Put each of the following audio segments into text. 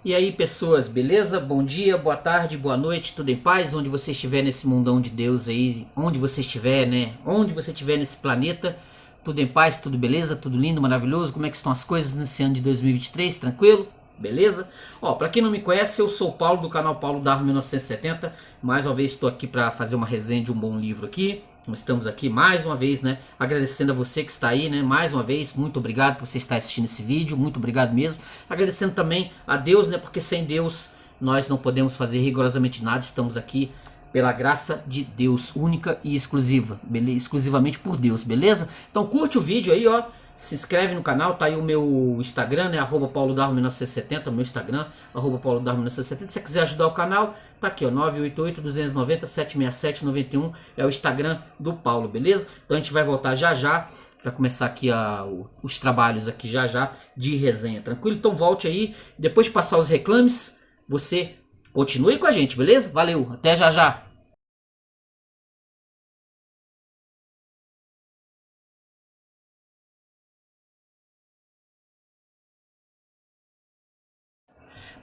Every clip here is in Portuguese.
E aí, pessoas, beleza? Bom dia, boa tarde, boa noite, tudo em paz? Onde você estiver nesse mundão de Deus aí, onde você estiver, né? Onde você estiver nesse planeta, tudo em paz, tudo beleza, tudo lindo, maravilhoso. Como é que estão as coisas nesse ano de 2023? Tranquilo? Beleza? Ó, pra quem não me conhece, eu sou o Paulo do canal Paulo Darwin 1970. Mais uma vez estou aqui para fazer uma resenha de um bom livro aqui. Estamos aqui mais uma vez, né? Agradecendo a você que está aí, né? Mais uma vez, muito obrigado por você estar assistindo esse vídeo, muito obrigado mesmo. Agradecendo também a Deus, né? Porque sem Deus nós não podemos fazer rigorosamente nada. Estamos aqui pela graça de Deus, única e exclusiva, exclusivamente por Deus, beleza? Então curte o vídeo aí, ó. Se inscreve no canal, tá aí o meu Instagram, né? @paulodarwin1970, meu Instagram, @paulodarwin1970. Se você quiser ajudar o canal, tá aqui, ó, 988-290-767-91, é o Instagram do Paulo, beleza? Então a gente vai voltar já já, vai começar aqui os trabalhos aqui já já de resenha, tranquilo? Então volte aí, depois de passar os reclames, você continue com a gente, beleza? Valeu, até já já!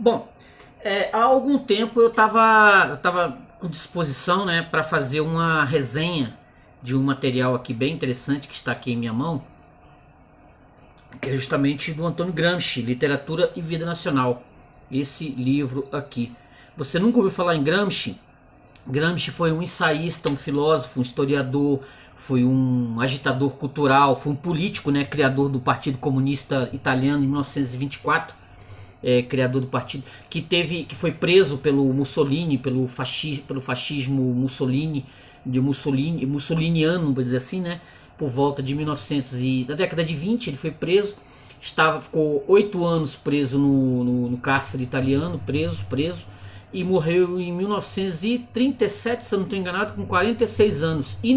Bom, há algum tempo eu tava com disposição, né, para fazer uma resenha de um material aqui bem interessante que está aqui em minha mão, que é justamente do Antônio Gramsci, Literatura e Vida Nacional. Esse livro aqui. Você nunca ouviu falar em Gramsci? Gramsci foi um ensaísta, um filósofo, um historiador, foi um agitador cultural, foi um político, né, criador do Partido Comunista Italiano em 1924. Criador do partido, que foi preso pelo Mussolini, pelo fascismo mussoliniano, vou dizer assim, né? Por volta de 1900 da década de 20, ele foi preso, ficou 8 anos preso no cárcere italiano, preso, e morreu em 1937, se eu não estou enganado, com 46 anos. E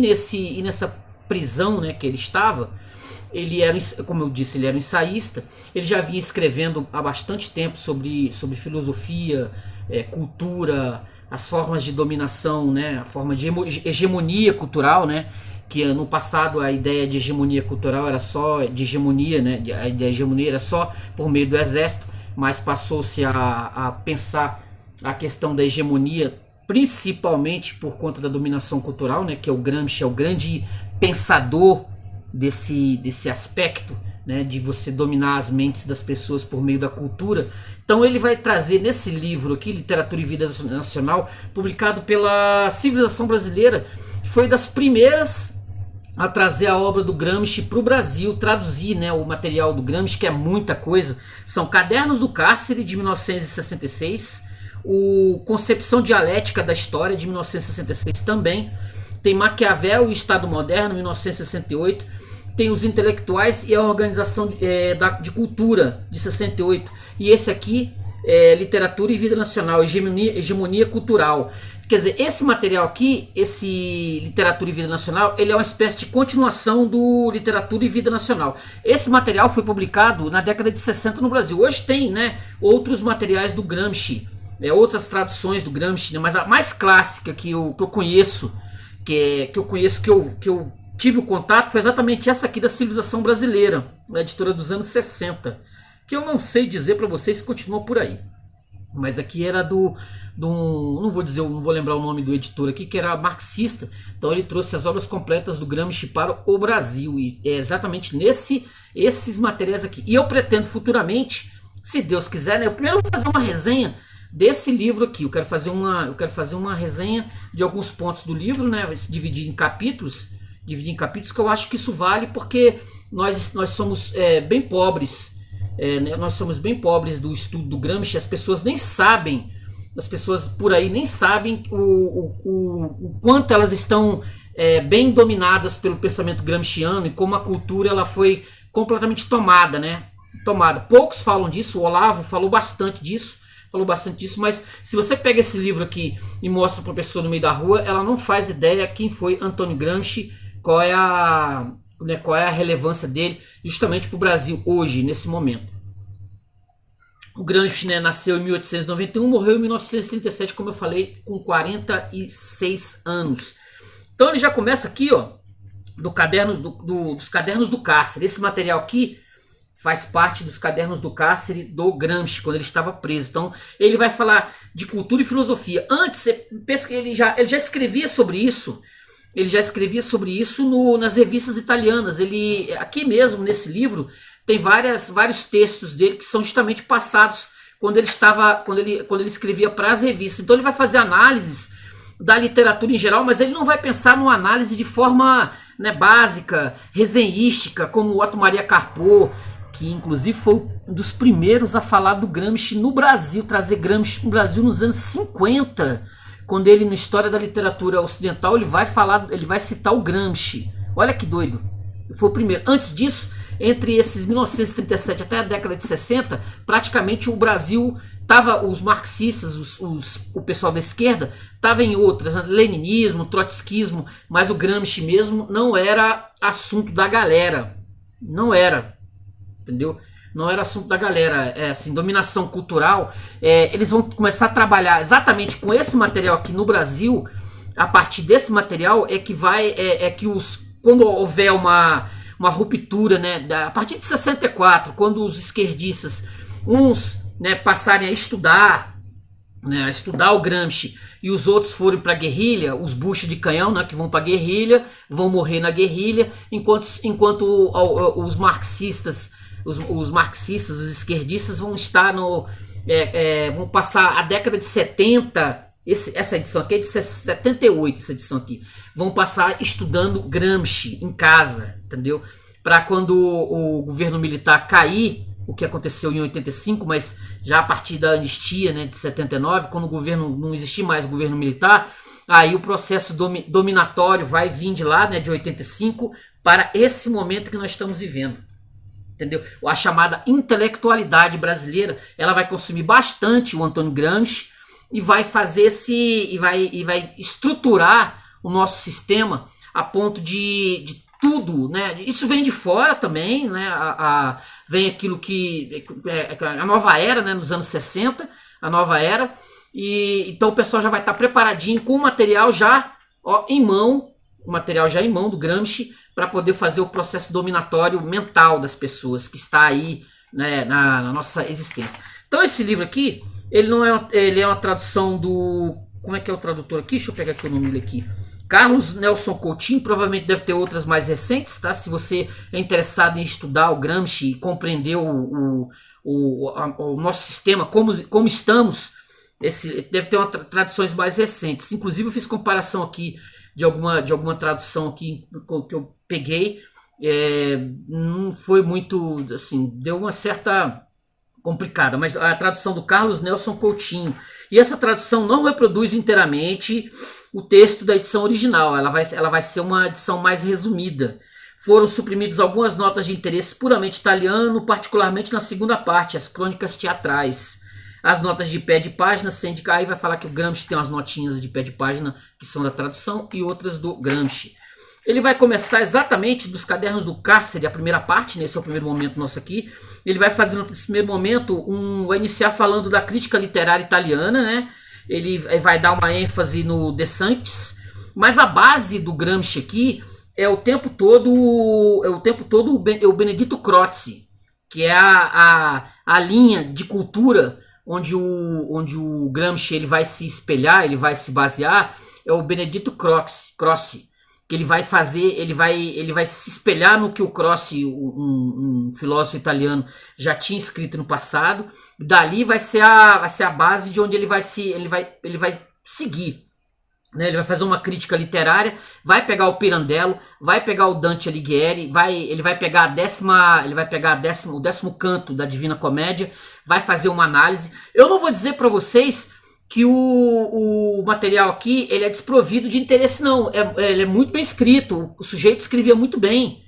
nessa prisão, né, que ele estava, ele era, como eu disse, ele era um ensaísta. Ele já vinha escrevendo há bastante tempo sobre filosofia, cultura, as formas de dominação, né, a forma de hegemonia cultural, né, que no passado a ideia de hegemonia cultural era só de hegemonia, né, a ideia de hegemonia era só por meio do exército, mas passou-se a pensar a questão da hegemonia principalmente por conta da dominação cultural, né, que é o Gramsci, é o grande pensador desse aspecto, né, de você dominar as mentes das pessoas por meio da cultura. Então ele vai trazer nesse livro aqui, Literatura e Vida Nacional, publicado pela Civilização Brasileira, que foi das primeiras a trazer a obra do Gramsci para o Brasil, traduzir, né, o material do Gramsci, que é muita coisa. São Cadernos do Cárcere, de 1966, o Concepção Dialética da História, de 1966 também. Tem Maquiavel e o Estado Moderno, 1968. Tem Os Intelectuais e a Organização de Cultura, de 68. E esse aqui é Literatura e Vida Nacional, Hegemonia Cultural. Quer dizer, esse material aqui, esse Literatura e Vida Nacional, ele é uma espécie de continuação do Literatura e Vida Nacional. Esse material foi publicado na década de 60 no Brasil. Hoje tem, né, outros materiais do Gramsci, outras traduções do Gramsci, né, mas a mais clássica que eu conheço, que eu tive o contato, foi exatamente essa aqui da Civilização Brasileira, uma editora dos anos 60, que eu não sei dizer para vocês se continuou por aí, mas aqui era não vou lembrar o nome do editor aqui, que era marxista. Então ele trouxe as obras completas do Gramsci para o Brasil, e é exatamente esses materiais aqui. E eu pretendo futuramente, se Deus quiser, né, eu primeiro vou fazer uma resenha desse livro aqui. Eu quero fazer uma resenha de alguns pontos do livro, né, dividir em capítulos, que eu acho que isso vale, porque nós somos bem pobres, nós somos bem pobres do estudo do Gramsci. As pessoas nem sabem, as pessoas por aí nem sabem o quanto elas estão bem dominadas pelo pensamento gramsciano, e como a cultura ela foi completamente tomada, né? Poucos falam disso. O Olavo falou bastante disso, mas se você pega esse livro aqui e mostra para a pessoa no meio da rua, ela não faz ideia quem foi Antônio Gramsci, qual é a relevância dele justamente para o Brasil hoje, nesse momento. O Gramsci, né, nasceu em 1891, morreu em 1937, como eu falei, com 46 anos. Então ele já começa aqui, ó, dos Cadernos do Cárcere. Esse material aqui faz parte dos cadernos do cárcere do Gramsci, quando ele estava preso. Então, ele vai falar de cultura e filosofia. Antes, ele já escrevia sobre isso. Ele já escrevia sobre isso nas revistas italianas. Ele, aqui mesmo, nesse livro, tem vários textos dele que são justamente passados quando ele escrevia para as revistas. Então, ele vai fazer análises da literatura em geral, mas ele não vai pensar numa análise de forma, né, básica, resenhística, como o Otto Maria Carpo, que inclusive foi um dos primeiros a falar do Gramsci no Brasil, trazer Gramsci no Brasil nos anos 50, quando ele, na História da Literatura Ocidental, ele vai citar o Gramsci. Olha que doido. Foi o primeiro. Antes disso, entre esses 1937 até a década de 60, praticamente o Brasil tava, os marxistas, o pessoal da esquerda, tava em outras, né? Leninismo, trotskismo, mas o Gramsci mesmo não era assunto da galera. Não era. Entendeu? Não era assunto da galera. Assim, dominação cultural. Eles vão começar a trabalhar exatamente com esse material aqui no Brasil. A partir desse material quando houver uma ruptura, né, a partir de 64, quando os esquerdistas, uns, né, passarem a estudar o Gramsci, e os outros forem para a guerrilha, os bucha de canhão, né, que vão para a guerrilha, vão morrer na guerrilha, enquanto os marxistas, os esquerdistas vão estar vão passar a década de 70. Essa edição aqui é de 78, essa edição aqui. Vão passar estudando Gramsci em casa, entendeu? Para quando o governo militar cair, o que aconteceu em 85, mas já a partir da anistia, né, de 79, quando o governo não existir mais o governo militar, aí o processo dominatório vai vir de lá, né, de 85, para esse momento que nós estamos vivendo. Entendeu? A chamada intelectualidade brasileira, ela vai consumir bastante o Antônio Gramsci, e vai fazer vai estruturar o nosso sistema a ponto de tudo, né? Isso vem de fora também, né? Vem aquilo que a nova era, né? Nos anos 60, a nova era, e então o pessoal já vai estar preparadinho com o material já em mão, do Gramsci, para poder fazer o processo dominatório mental das pessoas que está aí, né, na nossa existência. Então esse livro aqui, ele é uma tradução do... Como é que é o tradutor aqui? Deixa eu pegar aqui o nome dele aqui. Carlos Nelson Coutinho, provavelmente deve ter outras mais recentes, tá? Se você é interessado em estudar o Gramsci e compreender o nosso sistema, como estamos, deve ter traduções mais recentes. Inclusive eu fiz comparação aqui de alguma tradução aqui que eu peguei. Não foi muito, assim, deu uma certa... complicada, mas a tradução do Carlos Nelson Coutinho. E essa tradução não reproduz inteiramente o texto da edição original, ela vai ser uma edição mais resumida. Foram suprimidas algumas notas de interesse puramente italiano, particularmente na segunda parte, as crônicas teatrais. As notas de pé de página, aí vai falar que o Gramsci tem umas notinhas de pé de página que são da tradução e outras do Gramsci. Ele vai começar exatamente dos cadernos do cárcere, a primeira parte, né? Esse é o primeiro momento nosso aqui. Ele vai fazer nesse primeiro momento, vai iniciar falando da crítica literária italiana, né? Ele vai dar uma ênfase no De Sanctis, mas a base do Gramsci aqui é o tempo todo o Benedetto Croce, que é a linha de cultura onde o Gramsci ele vai se espelhar, ele vai se basear, é o Benedetto Croce. Que ele vai se espelhar no que o Croce, um filósofo italiano, já tinha escrito no passado. Dali vai ser a base de onde ele vai seguir, né? Ele vai fazer uma crítica literária, vai pegar o Pirandello, vai pegar o Dante Alighieri, ele vai pegar o 10º canto da Divina Comédia, vai fazer uma análise. Eu não vou dizer para vocês que o material aqui ele é desprovido de interesse, não. Ele é muito bem escrito, o sujeito escrevia muito bem.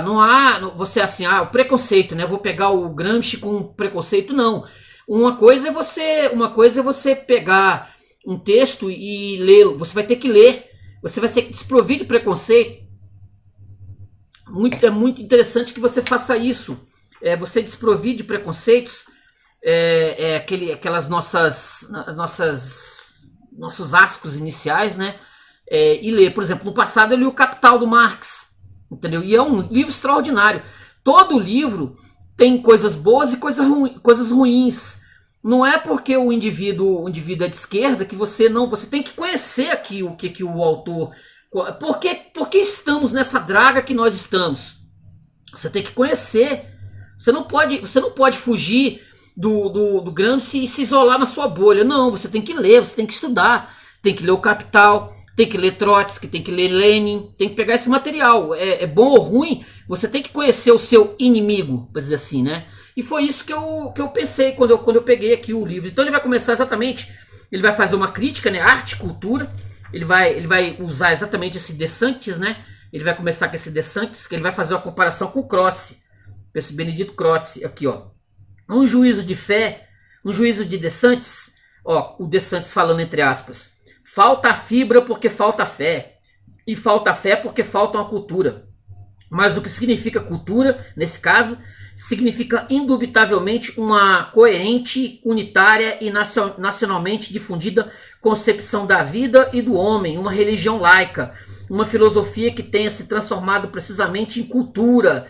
Não há você assim, o preconceito, né? Vou pegar o Gramsci com preconceito, não. Uma coisa é você pegar um texto e lê-lo. Você vai ter que ler. Você vai ser desprovido de preconceito. É muito interessante que você faça isso. Você desprovido de preconceitos. Aquelas nossos ascos iniciais, né? E ler, por exemplo, no passado eu li o Capital do Marx, entendeu? E é um livro extraordinário. Todo livro tem coisas boas e coisas ruins. Não é porque o indivíduo é de esquerda que você tem que conhecer aqui o que o autor... Por que estamos nessa draga que nós estamos? Você tem que conhecer. Você não pode fugir do Gramsci e se isolar na sua bolha. Não, você tem que ler, você tem que estudar. Tem que ler o Capital, tem que ler Trotsky, tem que ler Lenin, tem que pegar esse material. É bom ou ruim, você tem que conhecer o seu inimigo, para dizer assim, né? E foi isso que eu pensei quando eu peguei aqui o livro. Então ele vai começar exatamente, ele vai fazer uma crítica, né? Arte e cultura. Ele vai usar exatamente esse De Sanctis, né? Ele vai começar com esse De Sanctis, que ele vai fazer uma comparação com o Croce, esse Benedito Croce, aqui, ó. Um juízo de fé, um juízo de De Sanctis, ó, o De Sanctis falando entre aspas. Falta a fibra porque falta a fé. E falta a fé porque falta uma cultura. Mas o que significa cultura, nesse caso, significa indubitavelmente uma coerente, unitária e nacionalmente difundida concepção da vida e do homem, uma religião laica, uma filosofia que tenha se transformado precisamente em cultura,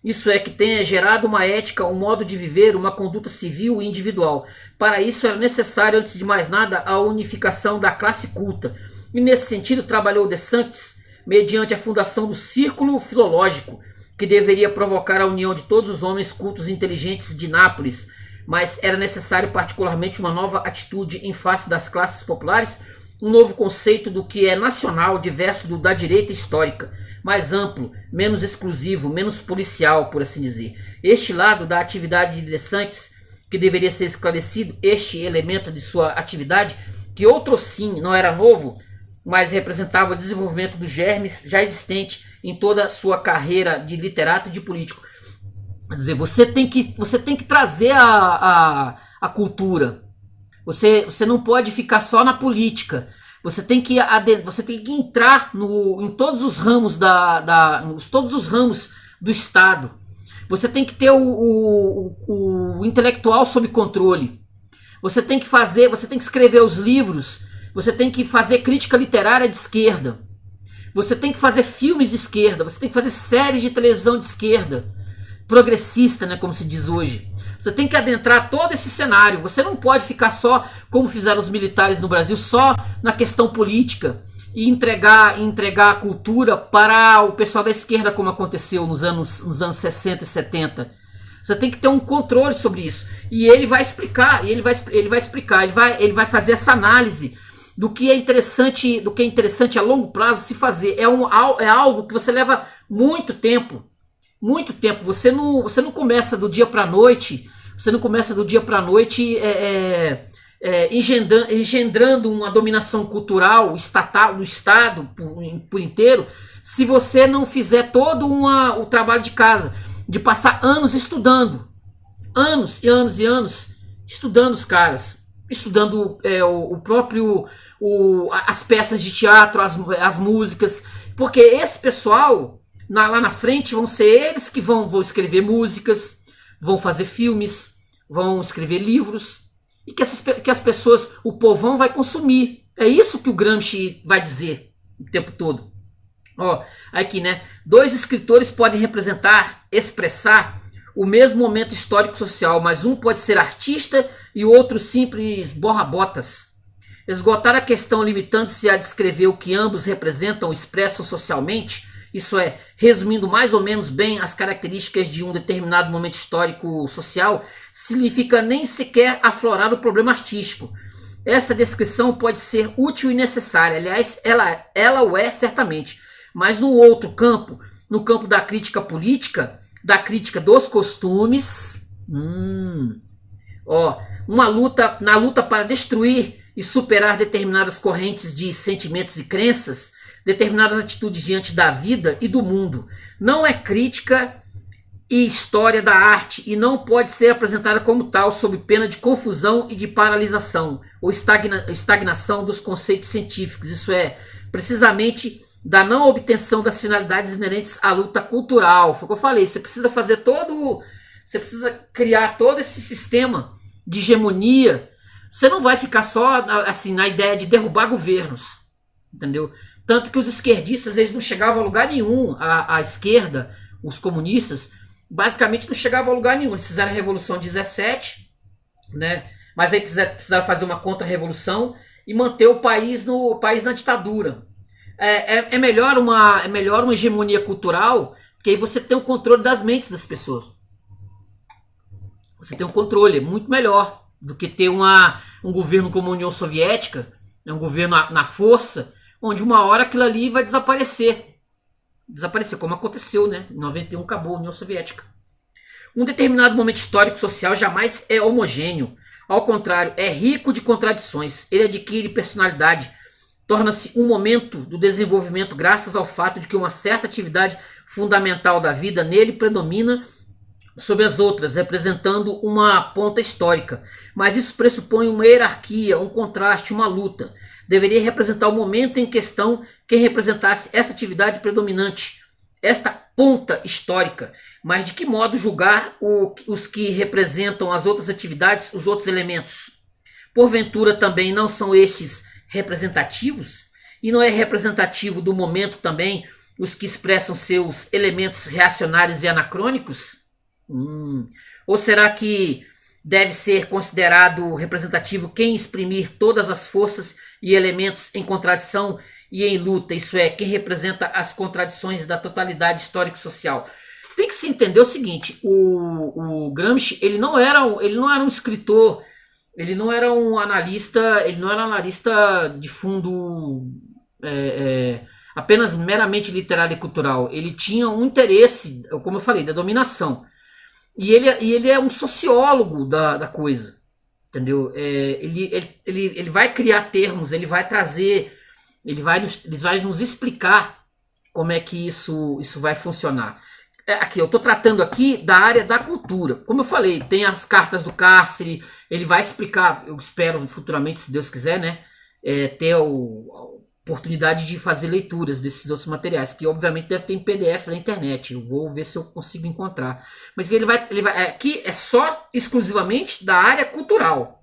isso é, que tenha gerado uma ética, um modo de viver, uma conduta civil e individual. Para isso era necessário, antes de mais nada, a unificação da classe culta. E nesse sentido trabalhou De Sanctis mediante a fundação do Círculo Filológico, que deveria provocar a união de todos os homens cultos e inteligentes de Nápoles, mas era necessário particularmente uma nova atitude em face das classes populares, um novo conceito do que é nacional, diverso do da direita histórica, mais amplo, menos exclusivo, menos policial, por assim dizer. Este lado da atividade de De Sanctis, que deveria ser esclarecido, este elemento de sua atividade, que outro sim não era novo, mas representava o desenvolvimento dos germes já existente em toda a sua carreira de literato e de político. Quer dizer, você tem que trazer a cultura. Você não pode ficar só na política. Você tem que entrar em todos os ramos todos os ramos do Estado. Você tem que ter o intelectual sob controle. Você tem que escrever os livros. Você tem que fazer crítica literária de esquerda. Você tem que fazer filmes de esquerda. Você tem que fazer séries de televisão de esquerda. Progressista, né, como se diz hoje. Você tem que adentrar todo esse cenário. Você não pode ficar só, como fizeram os militares no Brasil, só na questão política e entregar a cultura para o pessoal da esquerda, como aconteceu nos anos 60 e 70. Você tem que ter um controle sobre isso. E ele vai explicar, ele vai fazer essa análise do que é interessante a longo prazo se fazer. É algo que você leva muito tempo. Muito tempo. Você não começa do dia para a noite. Você não começa do dia para a noite engendrando uma dominação cultural estatal do Estado por inteiro, se você não fizer todo o trabalho de casa, de passar anos estudando. Anos e anos e anos estudando os caras. Estudando as peças de teatro, as músicas. Porque esse pessoal... lá na frente vão ser eles que vão escrever músicas, vão fazer filmes, vão escrever livros, e que as pessoas, o povão vai consumir. É isso que o Gramsci vai dizer o tempo todo. Ó, aqui, né? 2 escritores podem expressar o mesmo momento histórico social, mas um pode ser artista e o outro simples borra-botas. Esgotar a questão limitando-se a descrever o que ambos representam ou expressam socialmente, isso é, resumindo mais ou menos bem as características de um determinado momento histórico social, significa nem sequer aflorar o problema artístico. Essa descrição pode ser útil e necessária, aliás, ela o é certamente, mas no outro campo, no campo da crítica política, da crítica dos costumes, na luta para destruir e superar determinadas correntes de sentimentos e crenças, determinadas atitudes diante da vida e do mundo. Não é crítica e história da arte e não pode ser apresentada como tal sob pena de confusão e de paralisação ou estagnação dos conceitos científicos. Isso é, precisamente, da não obtenção das finalidades inerentes à luta cultural. Foi o que eu falei, você precisa criar todo esse sistema de hegemonia. Você não vai ficar só assim na ideia de derrubar governos, entendeu? Tanto que os esquerdistas, eles não chegavam a lugar nenhum, a esquerda, os comunistas, basicamente não chegava a lugar nenhum. Eles fizeram a Revolução 17, né? Mas aí precisaram fazer uma contra-revolução e manter o país na ditadura. É melhor uma hegemonia cultural, porque aí você tem o controle das mentes das pessoas. Você tem um controle, é muito melhor do que ter um governo como a União Soviética, né, um governo na força, onde uma hora aquilo ali vai desaparecer. Desaparecer, como aconteceu, né? Em 91 acabou a União Soviética. Um determinado momento histórico social jamais é homogêneo. Ao contrário, é rico de contradições. Ele adquire personalidade. Torna-se um momento do desenvolvimento graças ao fato de que uma certa atividade fundamental da vida nele predomina sobre as outras, representando uma ponta histórica. Mas isso pressupõe uma hierarquia, um contraste, uma luta. Deveria representar o momento em questão quem representasse essa atividade predominante, esta ponta histórica. Mas de que modo julgar os que representam as outras atividades, os outros elementos? Porventura também não são estes representativos? E não é representativo do momento também os que expressam seus elementos reacionários e anacrônicos? Ou será que deve ser considerado representativo quem exprimir todas as forças e elementos em contradição e em luta, isso é, quem representa as contradições da totalidade histórico-social? Tem que se entender o seguinte, o Gramsci, ele não era um escritor, ele não era um analista de fundo apenas meramente literário e cultural. Ele tinha um interesse, como eu falei, da dominação. E ele é um sociólogo da coisa, entendeu? Ele vai criar termos, ele vai trazer, ele vai nos explicar como é que isso vai funcionar. Aqui, eu estou tratando aqui da área da cultura. Como eu falei, tem as cartas do cárcere, ele vai explicar, eu espero futuramente, se Deus quiser, né, ter a oportunidade de fazer leituras desses outros materiais, que obviamente deve ter em PDF na internet. Eu vou ver se eu consigo encontrar. Mas ele vai aqui é só exclusivamente da área cultural.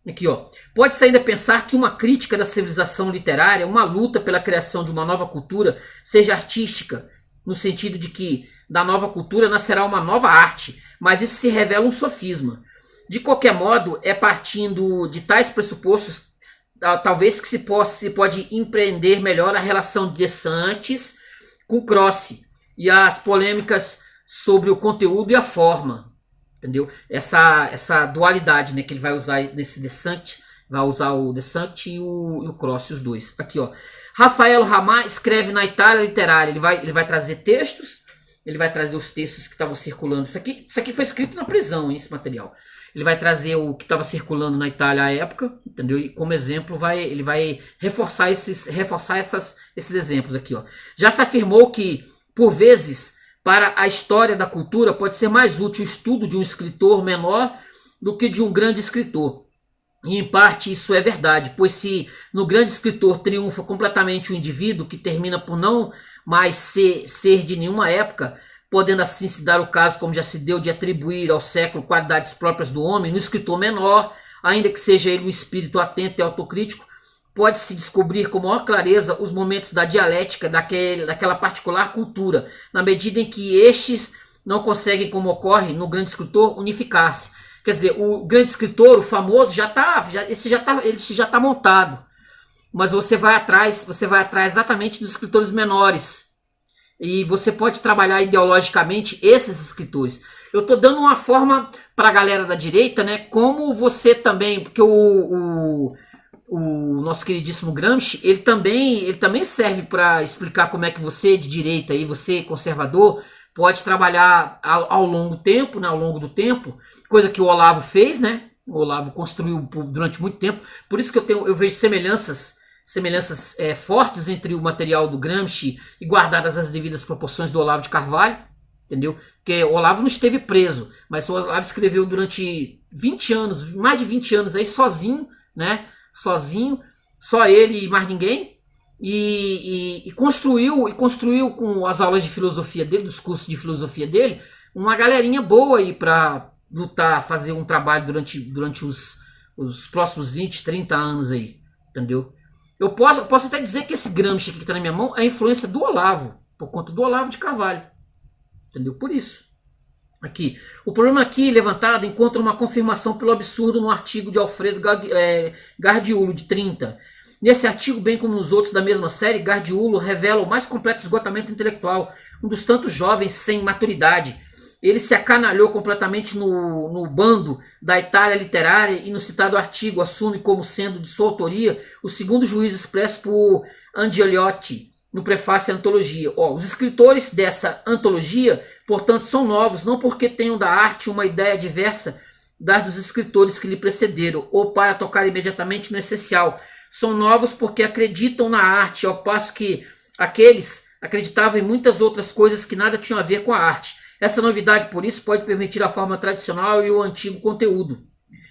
Aqui, ó. Pode-se ainda pensar que uma crítica da civilização literária, uma luta pela criação de uma nova cultura, seja artística, no sentido de que da nova cultura nascerá uma nova arte, mas isso se revela um sofisma. De qualquer modo, é partindo de tais pressupostos talvez que se pode empreender melhor a relação de Santos com Croce e as polêmicas sobre o conteúdo e a forma, entendeu? Essa dualidade, né, que ele vai usar nesse De Santis, vai usar o De Santis e o Croce, os dois. Aqui, ó. Rafael Ramá escreve na Itália literária, ele vai trazer textos, ele vai trazer os textos que estavam circulando. Isso aqui foi escrito na prisão, esse material. Ele vai trazer o que estava circulando na Itália à época, entendeu? E como exemplo, ele vai reforçar esses exemplos aqui, ó. Já se afirmou que, por vezes, para a história da cultura, pode ser mais útil o estudo de um escritor menor do que de um grande escritor. E, em parte, isso é verdade, pois se no grande escritor triunfa completamente o indivíduo, que termina por não mais ser de nenhuma época, podendo assim se dar o caso, como já se deu, de atribuir ao século qualidades próprias do homem, no escritor menor, ainda que seja ele um espírito atento e autocrítico, pode-se descobrir com maior clareza os momentos da dialética daquela particular cultura, na medida em que estes não conseguem, como ocorre no grande escritor, unificar-se. Quer dizer, o grande escritor, o famoso, esse já está montado. Mas você vai atrás exatamente dos escritores menores. E você pode trabalhar ideologicamente esses escritores. Eu estou dando uma forma para a galera da direita, né? Como você também, porque o nosso queridíssimo Gramsci, ele também serve para explicar como é que você de direita e você conservador pode trabalhar ao longo do tempo, coisa que o Olavo fez, né? O Olavo construiu durante muito tempo. Por isso que eu vejo semelhanças fortes entre o material do Gramsci e guardadas as devidas proporções do Olavo de Carvalho, entendeu? Porque o Olavo não esteve preso, mas o Olavo escreveu durante 20 anos, mais de 20 anos aí sozinho, né? Sozinho, só ele e mais ninguém. E construiu com as aulas de filosofia dele, dos cursos de filosofia dele, uma galerinha boa aí para lutar, fazer um trabalho durante os próximos 20, 30 anos aí, entendeu? Eu posso até dizer que esse Gramsci aqui que está na minha mão é a influência do Olavo, por conta do Olavo de Carvalho, Entendeu? Por isso. Aqui. O problema aqui levantado encontra uma confirmação pelo absurdo no artigo de Alfredo Gardiulo, de 30. Nesse artigo, bem como nos outros da mesma série, Gardiulo revela o mais completo esgotamento intelectual, um dos tantos jovens sem maturidade. Ele se acanalhou completamente no bando da Itália literária e no citado artigo assume como sendo de sua autoria o segundo juízo expresso por Angeliotti no prefácio à antologia. Os escritores dessa antologia, portanto, são novos, não porque tenham da arte uma ideia diversa das dos escritores que lhe precederam, ou para tocar imediatamente no essencial. São novos porque acreditam na arte, ao passo que aqueles acreditavam em muitas outras coisas que nada tinham a ver com a arte. Essa novidade, por isso, pode permitir a forma tradicional e o antigo conteúdo,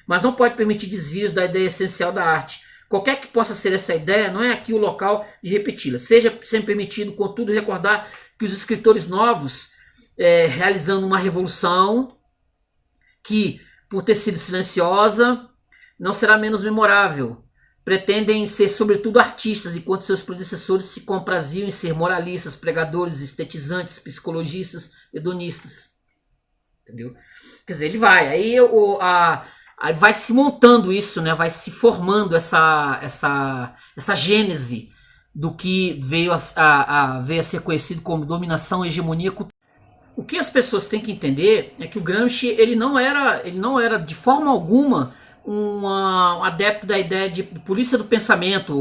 mas não pode permitir desvios da ideia essencial da arte. Qualquer que possa ser essa ideia, não é aqui o local de repeti-la. Seja sempre permitido, contudo, recordar que os escritores novos, realizando uma revolução que, por ter sido silenciosa, não será menos memorável. Pretendem ser sobretudo artistas, enquanto seus predecessores se compraziam em ser moralistas, pregadores, estetizantes, psicologistas, hedonistas. Entendeu? Quer dizer, ele vai. Aí vai se montando isso, né? Vai se formando essa gênese do que veio a ser conhecido como dominação e hegemonia cultural. O que as pessoas têm que entender é que o Gramsci ele não era de forma alguma um adepto da ideia de polícia do pensamento,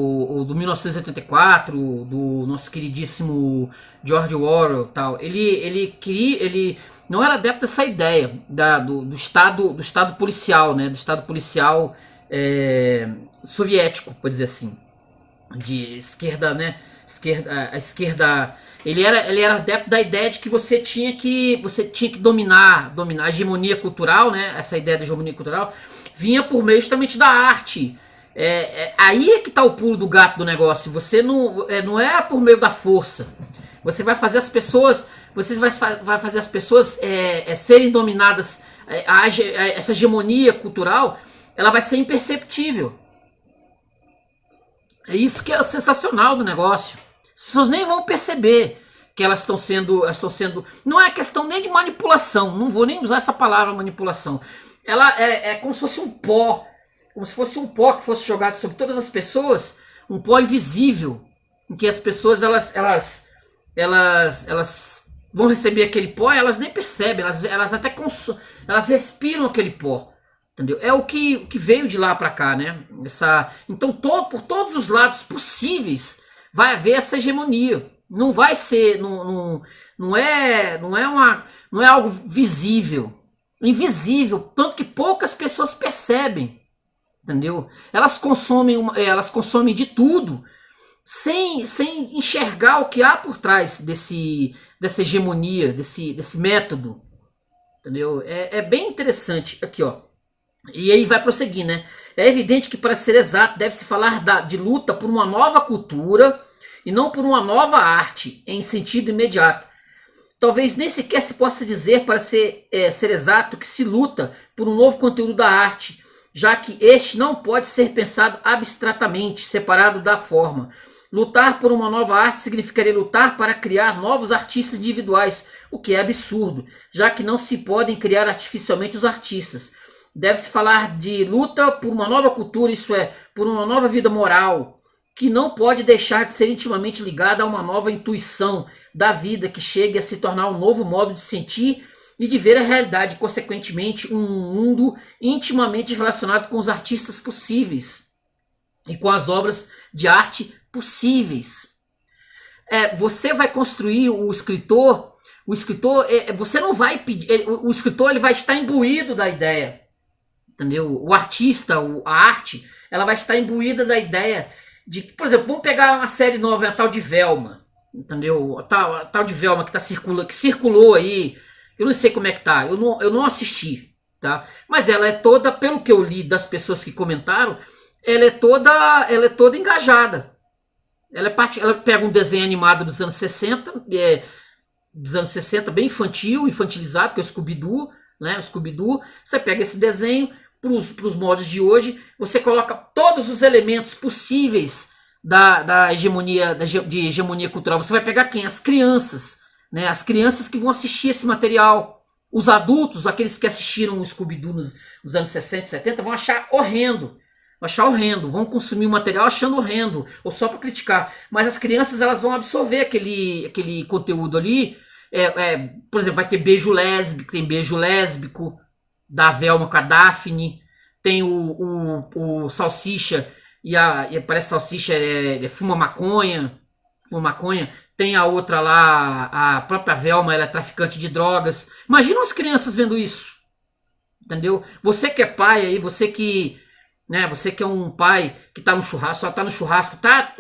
do 1984, do nosso queridíssimo George Orwell, tal. Ele não era adepto dessa ideia do estado policial, né, do estado policial soviético, pode dizer assim, de esquerda, né, a esquerda. Ele era adepto da ideia de que você tinha que dominar a hegemonia cultural, né? Essa ideia da hegemonia cultural vinha por meio justamente da arte. Aí é que está o pulo do gato do negócio. Você não é por meio da força. Você vai fazer as pessoas, serem dominadas. Essa hegemonia cultural, ela vai ser imperceptível. É isso que é sensacional do negócio. As pessoas nem vão perceber que elas estão sendo. Não é questão nem de manipulação. Não vou nem usar essa palavra manipulação. Ela é como se fosse um pó. Como se fosse um pó que fosse jogado sobre todas as pessoas. Um pó invisível. Em que as pessoas elas vão receber aquele pó e elas nem percebem. Elas até elas respiram aquele pó. Entendeu? É o que veio de lá para cá, né? Então, por todos os lados possíveis, vai haver essa hegemonia. Não vai ser, não é algo visível, invisível, tanto que poucas pessoas percebem, entendeu? Elas consomem de tudo, sem enxergar o que há por trás dessa hegemonia, desse método, entendeu? É bem interessante aqui, ó. E aí vai prosseguir, né? É evidente que, para ser exato, deve-se falar de luta por uma nova cultura e não por uma nova arte, em sentido imediato. Talvez nem sequer se possa dizer, para ser exato, que se luta por um novo conteúdo da arte, já que este não pode ser pensado abstratamente, separado da forma. Lutar por uma nova arte significaria lutar para criar novos artistas individuais, o que é absurdo, já que não se podem criar artificialmente os artistas. Deve-se falar de luta por uma nova cultura, isso é, por uma nova vida moral, que não pode deixar de ser intimamente ligada a uma nova intuição da vida que chegue a se tornar um novo modo de sentir e de ver a realidade, consequentemente um mundo intimamente relacionado com os artistas possíveis e com as obras de arte possíveis. Você vai construir o escritor, você não vai pedir, o escritor ele vai estar imbuído da ideia. Entendeu? O artista, a arte, ela vai estar imbuída da ideia de, por exemplo, vamos pegar uma série nova, a tal de Velma, entendeu? A tal de Velma que circulou aí, eu não sei como é que tá, eu não assisti, tá? Mas ela é toda, pelo que eu li das pessoas que comentaram, ela é toda engajada. Ela pega um desenho animado dos anos 60, bem infantilizado, que é o Scooby-Doo, né? O Scooby-Doo, você pega esse desenho para os modos de hoje, você coloca todos os elementos possíveis de hegemonia cultural. Você vai pegar quem? As crianças, né? As crianças que vão assistir esse material. Os adultos, aqueles que assistiram o Scooby-Doo nos anos 60 e 70, vão achar horrendo. Vão achar horrendo. Vão consumir o material achando horrendo. Ou só para criticar. Mas as crianças, elas vão absorver aquele conteúdo ali. Por exemplo, vai ter beijo lésbico. Tem beijo lésbico da Velma com a Daphne. Tem o Salsicha. E parece Salsicha fuma maconha. Tem a outra lá, a própria Velma, ela é traficante de drogas. Imagina as crianças vendo isso. Entendeu? Você que é pai aí, você que é um pai que tá no churrasco, só tá no churrasco, tá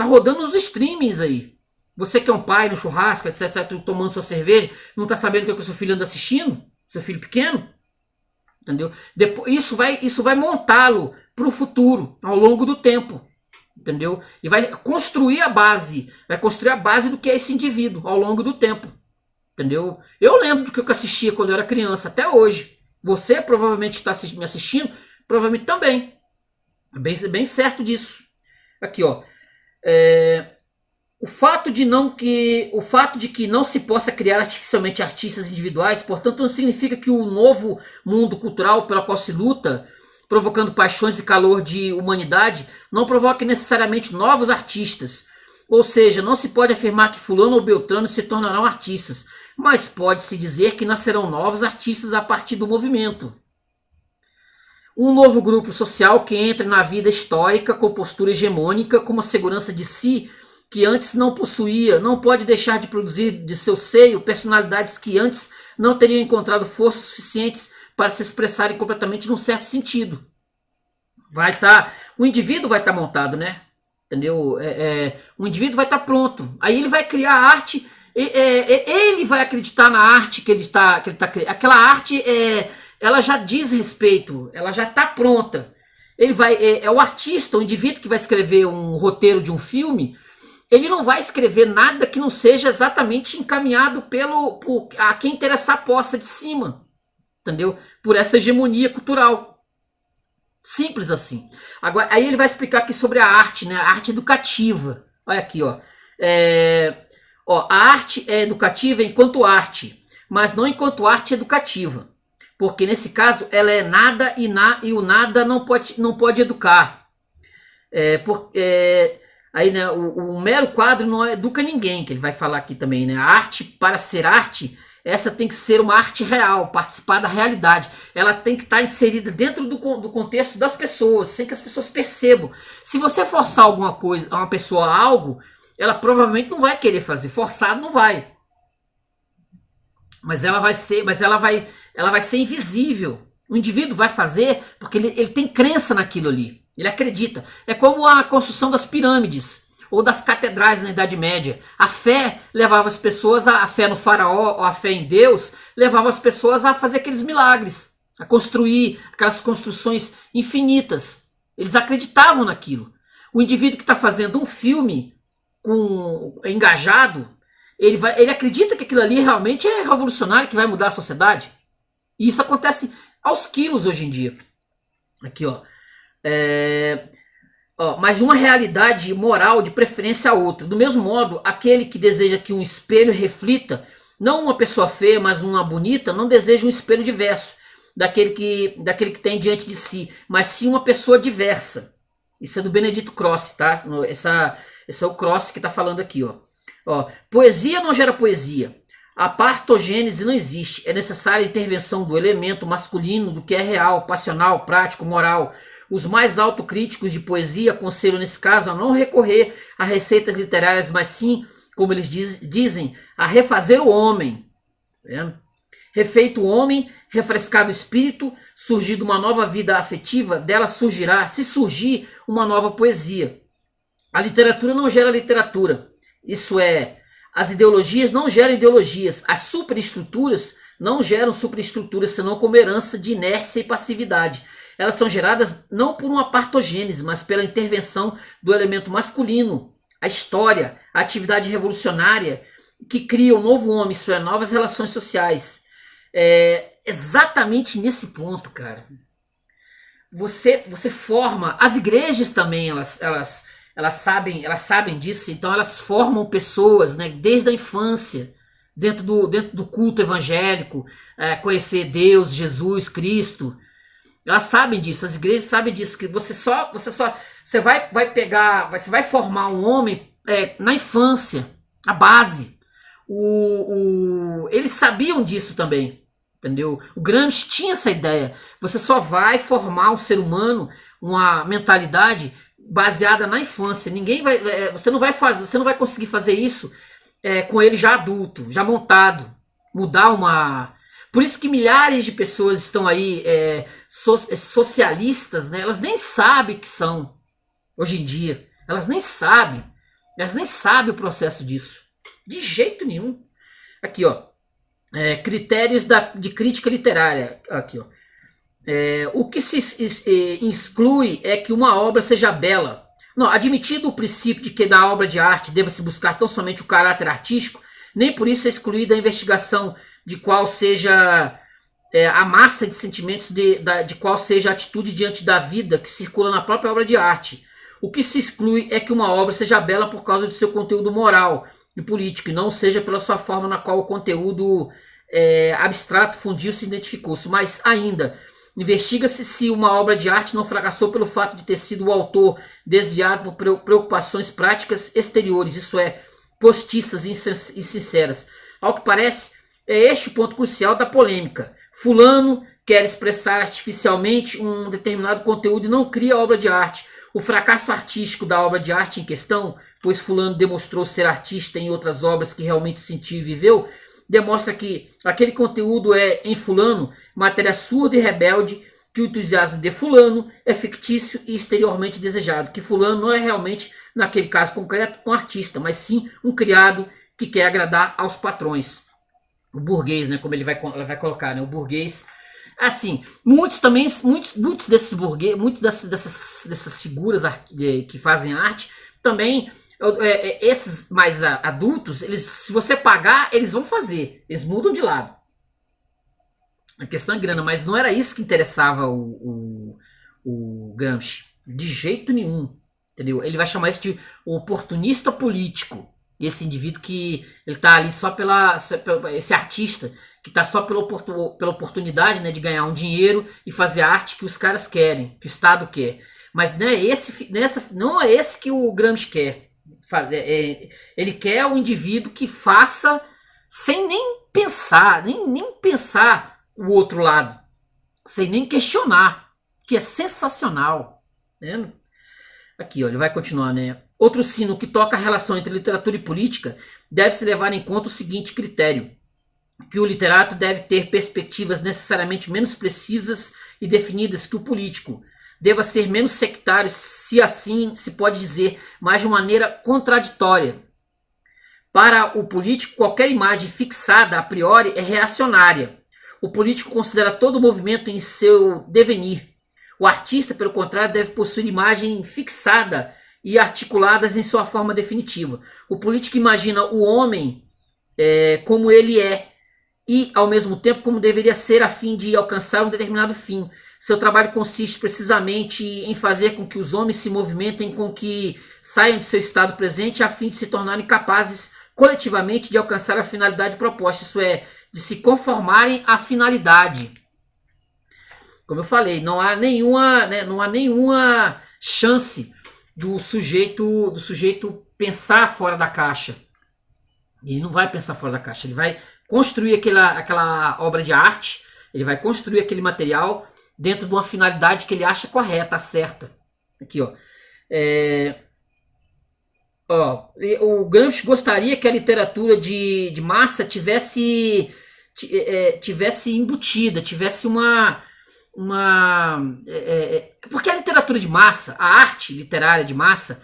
rodando os streamings aí. Você que é um pai no churrasco, etc, tomando sua cerveja, não tá sabendo o que o seu filho anda assistindo? Seu filho pequeno? Entendeu? Isso vai montá-lo pro futuro, ao longo do tempo. Entendeu? E vai construir a base do que é esse indivíduo ao longo do tempo. Entendeu? Eu lembro do que eu assistia quando eu era criança, até hoje. Você provavelmente que está me assistindo, provavelmente também. Bem certo disso. Aqui, ó. O fato de que não se possa criar artificialmente artistas individuais, portanto, não significa que o novo mundo cultural pelo qual se luta, provocando paixões e calor de humanidade, não provoque necessariamente novos artistas. Ou seja, não se pode afirmar que fulano ou beltrano se tornarão artistas, mas pode-se dizer que nascerão novos artistas a partir do movimento. Um novo grupo social que entra na vida histórica com postura hegemônica, com uma segurança de si que antes não possuía, não pode deixar de produzir de seu seio personalidades que antes não teriam encontrado forças suficientes para se expressarem completamente num certo sentido. O indivíduo vai estar montado, né? Entendeu? O indivíduo vai estar pronto. Aí ele vai criar a arte. Ele vai acreditar na arte que ele está criando. Aquela arte ela já diz respeito, ela já está pronta. Ele o artista, o indivíduo que vai escrever um roteiro de um filme. Ele não vai escrever nada que não seja exatamente encaminhado a quem ter essa poça de cima. Entendeu? Por essa hegemonia cultural. Simples assim. Agora, aí ele vai explicar aqui sobre a arte, né? A arte educativa. Olha aqui, ó. A arte é educativa enquanto arte, mas não enquanto arte educativa. Porque nesse caso ela é nada e o nada não pode educar. Aí, né, o mero quadro não educa ninguém, que ele vai falar aqui também, né? A arte, para ser arte, essa tem que ser uma arte real, participar da realidade. Ela tem que estar inserida dentro do contexto das pessoas, sem que as pessoas percebam. Se você forçar alguma coisa, uma pessoa a algo, ela provavelmente não vai querer fazer. Forçado não vai. Mas ela vai ser invisível. O indivíduo vai fazer porque ele tem crença naquilo ali. Ele acredita. É como a construção das pirâmides ou das catedrais na Idade Média. A fé levava as pessoas, a fé no faraó ou a fé em Deus, levava as pessoas a fazer aqueles milagres, a construir aquelas construções infinitas. Eles acreditavam naquilo. O indivíduo que está fazendo um filme engajado, ele acredita que aquilo ali realmente é revolucionário, que vai mudar a sociedade. E isso acontece aos quilos hoje em dia. Aqui, ó. Mas uma realidade moral de preferência a outra. Do mesmo modo, aquele que deseja que um espelho reflita, não uma pessoa feia, mas uma bonita, não deseja um espelho diverso daquele que tem diante de si, mas sim uma pessoa diversa. Isso é do Benedito Croce, tá? Esse é o Croce que está falando aqui, ó. Poesia não gera poesia. A partogênese não existe. É necessária a intervenção do elemento masculino do que é real, passional, prático, moral. Os mais autocríticos de poesia aconselham nesse caso a não recorrer a receitas literárias, mas sim, como eles dizem, a refazer o homem. Refeito o homem, refrescado o espírito, surgido uma nova vida afetiva, dela surgirá, se surgir, uma nova poesia. A literatura não gera literatura. Isso é, as ideologias não geram ideologias. As superestruturas não geram superestruturas, senão como herança de inércia e passividade. Elas são geradas não por uma partogênese, mas pela intervenção do elemento masculino, a história, a atividade revolucionária que cria um novo homem, isso é, novas relações sociais. Exatamente nesse ponto, cara. Você forma, as igrejas também, elas sabem disso, então elas formam pessoas, né, desde a infância, dentro do culto evangélico, conhecer Deus, Jesus, Cristo. Elas sabem disso, as igrejas sabem disso, que você vai formar um homem na infância, a base. Eles sabiam disso também, entendeu? O Gramsci tinha essa ideia. Você só vai formar um ser humano, uma mentalidade baseada na infância. Você não vai conseguir fazer isso com ele já adulto, já montado, Por isso que milhares de pessoas estão aí socialistas, né? Elas nem sabem que são hoje em dia. Elas nem sabem o processo disso. De jeito nenhum. Aqui, ó. Critérios de crítica literária. Aqui, ó. O que se exclui é que uma obra seja bela. Não, admitido o princípio de que na obra de arte deva-se buscar tão somente o caráter artístico, nem por isso é excluída a investigação de qual seja a massa de sentimentos, de qual seja a atitude diante da vida que circula na própria obra de arte. O que se exclui é que uma obra seja bela por causa de seu conteúdo moral e político, e não seja pela sua forma na qual o conteúdo abstrato fundiu-se e identificou-se. Mas ainda, investiga-se se uma obra de arte não fracassou pelo fato de ter sido o autor desviado por preocupações práticas exteriores, isso é, postiças e sinceras. Ao que parece, é este o ponto crucial da polêmica. Fulano quer expressar artificialmente um determinado conteúdo e não cria obra de arte. O fracasso artístico da obra de arte em questão, pois fulano demonstrou ser artista em outras obras que realmente sentiu e viveu, demonstra que aquele conteúdo em fulano matéria surda e rebelde, que o entusiasmo de fulano é fictício e exteriormente desejado, que fulano não é realmente, naquele caso concreto, um artista, mas sim um criado que quer agradar aos patrões. O burguês, né, como ele vai colocar, né, o burguês. Assim, muitos desses burguês, dessas figuras que fazem arte, também esses mais adultos, se você pagar, eles vão fazer, eles mudam de lado. A questão é grana, mas não era isso que interessava o Gramsci, de jeito nenhum, entendeu? Ele vai chamar isso de oportunista político. Esse indivíduo que ele tá ali só esse artista que tá só pela oportunidade, né, de ganhar um dinheiro e fazer a arte que os caras querem, que o Estado quer. Mas não é esse que o Gramsci quer. Ele quer o indivíduo que faça sem nem pensar, nem pensar o outro lado, sem nem questionar, que é sensacional, né? Aqui, ó, ele vai continuar, né? Outro sino que toca a relação entre literatura e política deve-se levar em conta o seguinte critério: que o literato deve ter perspectivas necessariamente menos precisas e definidas que o político, deva ser menos sectário, se assim se pode dizer, mas de maneira contraditória. Para o político, qualquer imagem fixada a priori é reacionária. O político considera todo o movimento em seu devenir. O artista, pelo contrário, deve possuir imagem fixada e articuladas em sua forma definitiva. O político imagina o homem como ele é e, ao mesmo tempo, como deveria ser a fim de alcançar um determinado fim. Seu trabalho consiste precisamente em fazer com que os homens se movimentem, com que saiam de seu estado presente a fim de se tornarem capazes coletivamente de alcançar a finalidade proposta, isso é, de se conformarem à finalidade. Como eu falei, não há nenhuma chance do sujeito pensar fora da caixa. Ele não vai pensar fora da caixa, ele vai construir aquela obra de arte, ele vai construir aquele material dentro de uma finalidade que ele acha correta, certa. Aqui, ó. O Gramsci gostaria que a literatura de massa tivesse embutida, tivesse porque a literatura de massa, a arte literária de massa,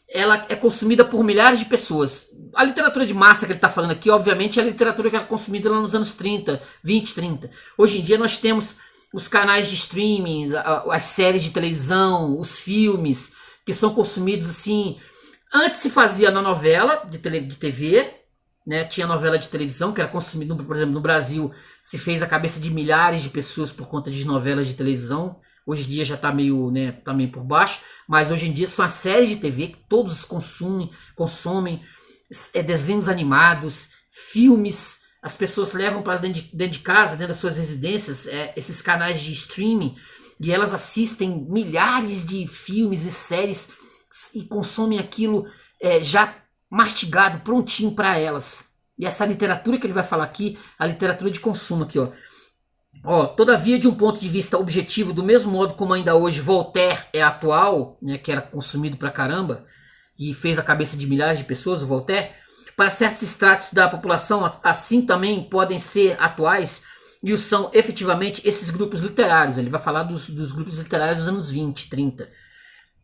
ela é consumida por milhares de pessoas. A literatura de massa que ele está falando aqui, obviamente, é a literatura que era consumida lá nos anos 30, 20, 30. Hoje em dia nós temos os canais de streaming, as séries de televisão, os filmes, que são consumidos assim. Antes se fazia na novela de TV, né? Tinha novela de televisão que era consumida, por exemplo, no Brasil se fez a cabeça de milhares de pessoas por conta de novelas de televisão. Hoje em dia já está meio, né, tá meio por baixo, mas hoje em dia são as séries de TV que todos consomem desenhos animados, filmes, as pessoas levam para dentro de casa, dentro das suas residências, esses canais de streaming, e elas assistem milhares de filmes e séries e consomem aquilo já mastigado, prontinho para elas. E essa literatura que ele vai falar aqui, a literatura de consumo aqui, todavia, de um ponto de vista objetivo, do mesmo modo como ainda hoje Voltaire é atual, né, que era consumido pra caramba, e fez a cabeça de milhares de pessoas, o Voltaire, para certos estratos da população, assim também podem ser atuais, e o são efetivamente esses grupos literários. Ele vai falar dos grupos literários dos anos 20, 30,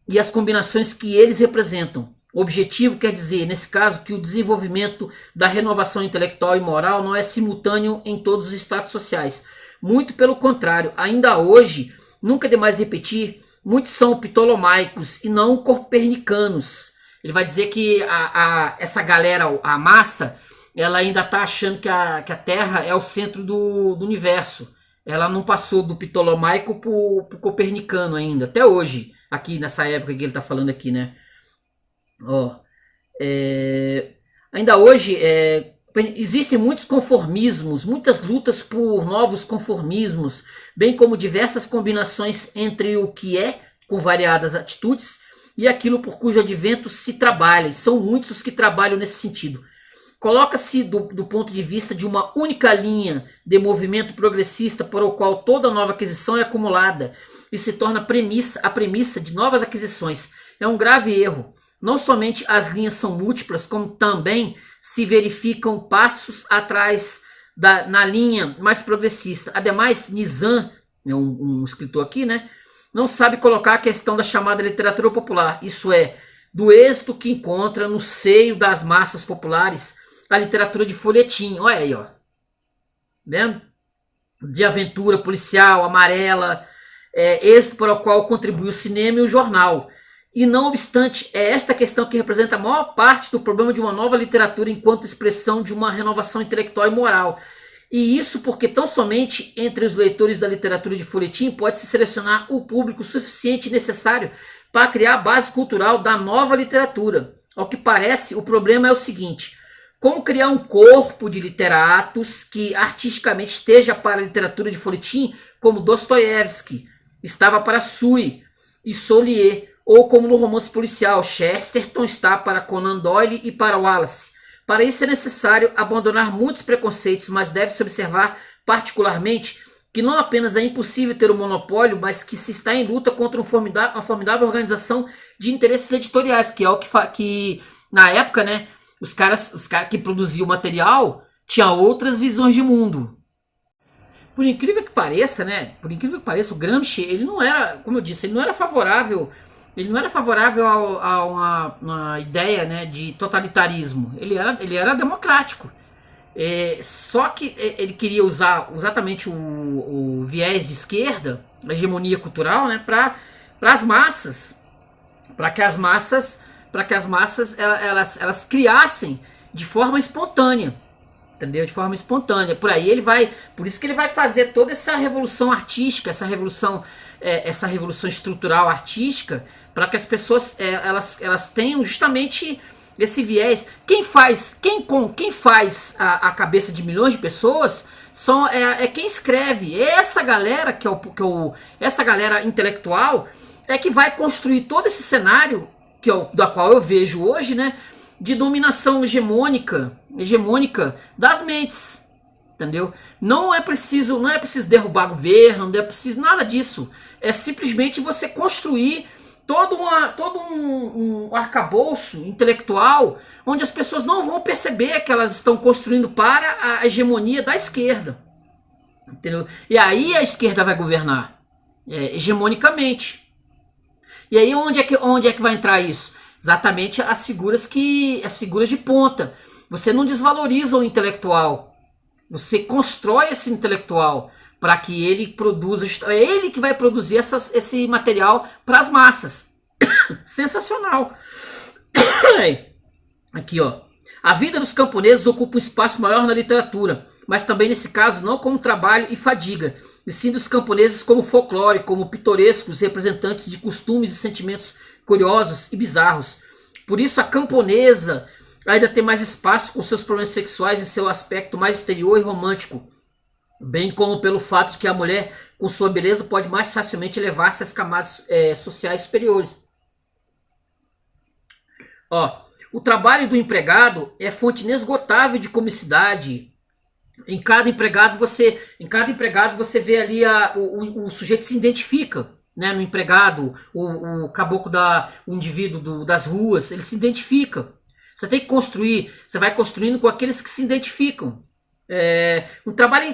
e as combinações que eles representam. O objetivo quer dizer, nesse caso, que o desenvolvimento da renovação intelectual e moral não é simultâneo em todos os estratos sociais. Muito pelo contrário, ainda hoje, nunca é demais repetir, muitos são ptolomaicos e não copernicanos. Ele vai dizer que essa galera, a massa, ela ainda está achando que a Terra é o centro do universo. Ela não passou do ptolomaico para o copernicano ainda, até hoje, aqui nessa época que ele está falando aqui, né? Ainda hoje existem muitos conformismos, muitas lutas por novos conformismos, bem como diversas combinações entre o que é, com variadas atitudes, e aquilo por cujo advento se trabalha. E são muitos os que trabalham nesse sentido. Coloca-se do ponto de vista de uma única linha de movimento progressista para o qual toda nova aquisição é acumulada e se torna a premissa de novas aquisições. É um grave erro. Não somente as linhas são múltiplas, como também se verificam passos atrás na linha mais progressista. Ademais, Nizam, um escritor aqui, né, não sabe colocar a questão da chamada literatura popular, isso é, do êxito que encontra no seio das massas populares a literatura de folhetim. Olha aí, vendo? De aventura policial, amarela, êxito para o qual contribui o cinema e o jornal. E não obstante, é esta questão que representa a maior parte do problema de uma nova literatura enquanto expressão de uma renovação intelectual e moral. E isso porque tão somente entre os leitores da literatura de folhetim pode-se selecionar o público suficiente e necessário para criar a base cultural da nova literatura. Ao que parece, o problema é o seguinte: como criar um corpo de literatos que artisticamente esteja para a literatura de folhetim, como Dostoiévski estava para Sui e Solier, ou como no romance policial, Chesterton está para Conan Doyle e para Wallace. Para isso é necessário abandonar muitos preconceitos, mas deve-se observar particularmente que não apenas é impossível ter um monopólio, mas que se está em luta contra uma formidável organização de interesses editoriais, que é o que na época, né, os caras que produziam o material tinham outras visões de mundo. Por incrível que pareça, né, o Gramsci, ele não era, como eu disse, ele não era favorável a uma ideia, né, de totalitarismo. Ele era democrático. Só que ele queria usar exatamente o viés de esquerda, a hegemonia cultural, né, para as massas, para que as massas elas criassem de forma espontânea, entendeu? De forma espontânea. Por isso que ele vai fazer toda essa revolução artística, essa revolução estrutural artística, para que as pessoas elas tenham justamente esse viés. Quem faz a cabeça de milhões de pessoas é quem escreve. Essa galera essa galera intelectual é que vai construir todo esse cenário da qual eu vejo hoje, né, de dominação hegemônica das mentes, entendeu? Não é preciso derrubar governo, não é preciso nada disso. É simplesmente você construir todo um arcabouço intelectual onde as pessoas não vão perceber que elas estão construindo para a hegemonia da esquerda, entendeu? E aí a esquerda vai governar hegemonicamente. E aí onde é que vai entrar isso? Exatamente as figuras de ponta. Você não desvaloriza o intelectual, você constrói esse intelectual para que ele produza, é ele que vai produzir esse material para as massas. Sensacional. Aqui, a vida dos camponeses ocupa um espaço maior na literatura, mas também nesse caso não como trabalho e fadiga, e sim dos camponeses como folclore, como pitorescos representantes de costumes e sentimentos curiosos e bizarros. Por isso a camponesa, ainda ter mais espaço com seus problemas sexuais em seu aspecto mais exterior e romântico, bem como pelo fato de que a mulher, com sua beleza, pode mais facilmente elevar-se às camadas sociais superiores. Ó, o trabalho do empregado é fonte inesgotável de comicidade. Em cada empregado você vê ali o sujeito se identifica, né, no empregado, o caboclo o indivíduo das ruas, ele se identifica. Você tem que construir, você vai construindo com aqueles que se identificam. Um trabalho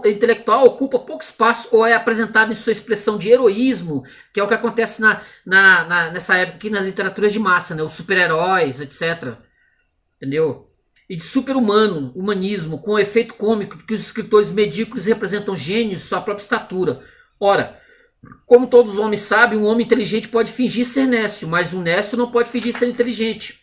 intelectual ocupa pouco espaço ou é apresentado em sua expressão de heroísmo, que é o que acontece nessa época aqui nas literaturas de massa, né? Os super-heróis, etc. Entendeu? E de super-humano, humanismo, com o efeito cômico que os escritores medíocres representam gênios de sua própria estatura. Ora, como todos os homens sabem, um homem inteligente pode fingir ser nécio, mas um nécio não pode fingir ser inteligente.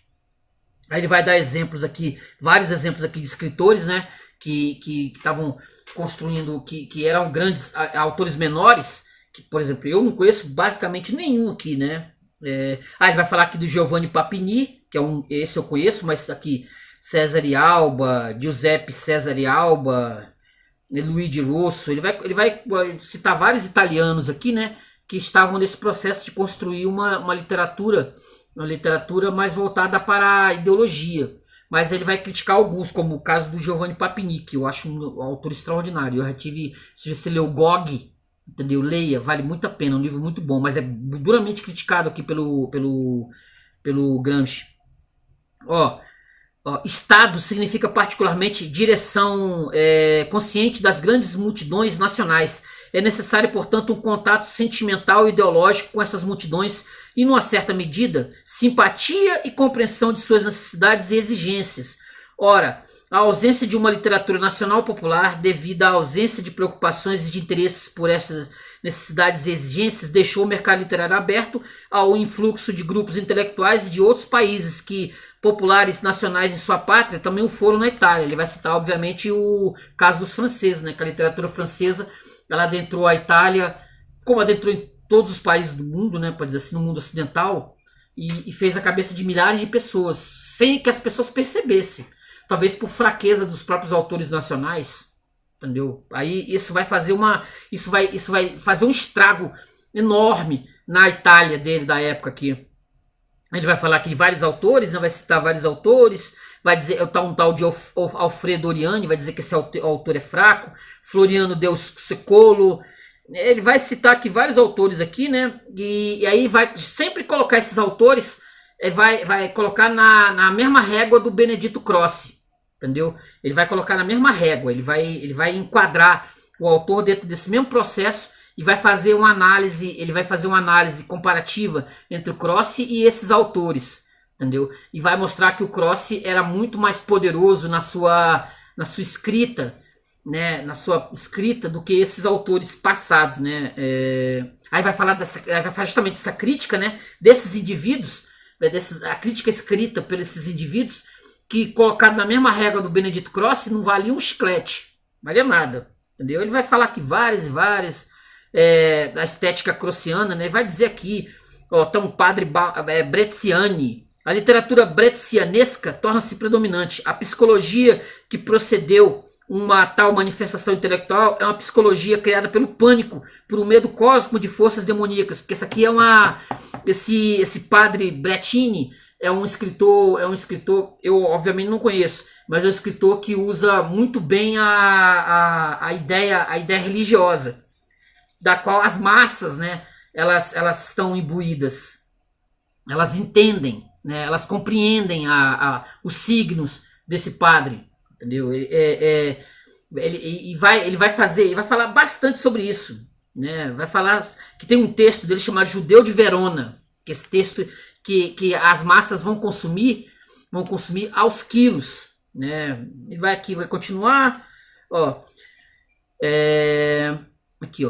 Aí ele vai dar exemplos aqui, vários exemplos aqui de escritores, né? Que estavam construindo, que eram grandes autores menores, que, por exemplo, eu não conheço basicamente nenhum aqui, né? Ele vai falar aqui do Giovanni Papini, que esse eu conheço, mas aqui César e Alba, Giuseppe César e Alba, Luigi Rosso, ele vai citar vários italianos aqui, né? Que estavam nesse processo de construir uma literatura mais voltada para a ideologia. Mas ele vai criticar alguns, como o caso do Giovanni Papini, que eu acho um autor extraordinário. Eu já tive, se você leu Gog, entendeu? Leia, vale muito a pena, é um livro muito bom, mas é duramente criticado aqui pelo Gramsci. Estado significa particularmente direção consciente das grandes multidões nacionais. É necessário, portanto, um contato sentimental e ideológico com essas multidões e, numa certa medida, simpatia e compreensão de suas necessidades e exigências. Ora, a ausência de uma literatura nacional popular, devido à ausência de preocupações e de interesses por essas necessidades e exigências, deixou o mercado literário aberto ao influxo de grupos intelectuais de outros países que, populares nacionais em sua pátria, também o foram na Itália. Ele vai citar, obviamente, o caso dos franceses, né, que a literatura francesa ela adentrou a Itália, como adentrou em todos os países do mundo, né, pode dizer assim, no mundo ocidental, e fez a cabeça de milhares de pessoas, sem que as pessoas percebessem. Talvez por fraqueza dos próprios autores nacionais, entendeu? Aí isso vai fazer um estrago enorme na Itália dele, da época aqui. Ele vai falar aqui de vários autores, né, vai citar vários autores, vai dizer um tal de Alfredo Oriani, vai dizer que esse autor é fraco, Floriano Del Secolo. Ele vai citar aqui vários autores aqui, né? E aí vai sempre colocar esses autores, vai colocar na mesma régua do Benedetto Croce, entendeu? Ele vai colocar na mesma régua, ele vai enquadrar o autor dentro desse mesmo processo e vai fazer uma análise comparativa entre o Croce e esses autores, entendeu? E vai mostrar que o Croce era muito mais poderoso na sua escrita, né, do que esses autores passados, né? Aí vai falar justamente dessa crítica, né, desses indivíduos, a crítica escrita por esses indivíduos que, colocado na mesma régua do Benedetto Croce, não valia um chiclete, valia nada, entendeu? Ele vai falar aqui várias a estética crociana, né? Vai dizer aqui, o padre Bretziani, a literatura bretzianesca torna-se predominante. A psicologia que procedeu uma tal manifestação intelectual é uma psicologia criada pelo pânico, por um medo cósmico de forças demoníacas, porque esse aqui esse padre Bretziani é um escritor, eu obviamente não conheço, mas é um escritor que usa muito bem a ideia religiosa, da qual as massas, né, elas estão imbuídas, elas entendem, né, elas compreendem os signos desse padre, entendeu? Ele vai falar bastante sobre isso, né? Vai falar que tem um texto dele chamado Judeu de Verona, que esse texto que as massas vão consumir aos quilos, né? Ele vai continuar, aqui,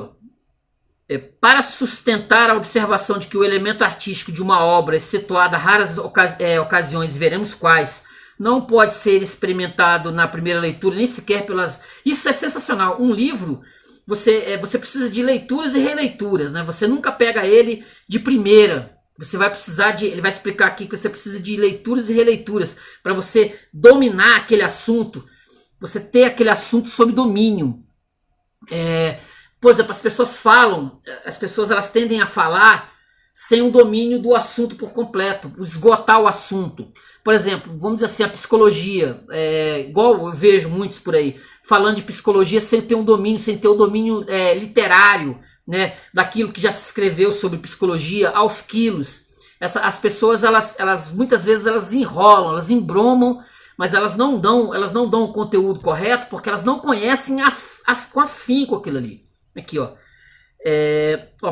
para sustentar a observação de que o elemento artístico de uma obra, excetuada raras ocasiões, veremos quais, não pode ser experimentado na primeira leitura, nem sequer pelas... Isso é sensacional. Um livro, você precisa de leituras e releituras, né? Você nunca pega ele de primeira, Você vai precisar de, ele vai explicar aqui que você precisa de leituras e releituras para você dominar aquele assunto, você ter aquele assunto sob domínio. Por exemplo, as pessoas falam, as pessoas elas tendem a falar sem o domínio do assunto por completo, esgotar o assunto. Por exemplo, vamos dizer assim, a psicologia, igual eu vejo muitos por aí, falando de psicologia sem ter um domínio, sem ter o domínio literário, né, daquilo que já se escreveu sobre psicologia aos quilos. As pessoas, elas muitas vezes elas enrolam, elas embromam, mas elas não dão o conteúdo correto porque elas não conhecem com afinco aquilo ali. Aqui, ó.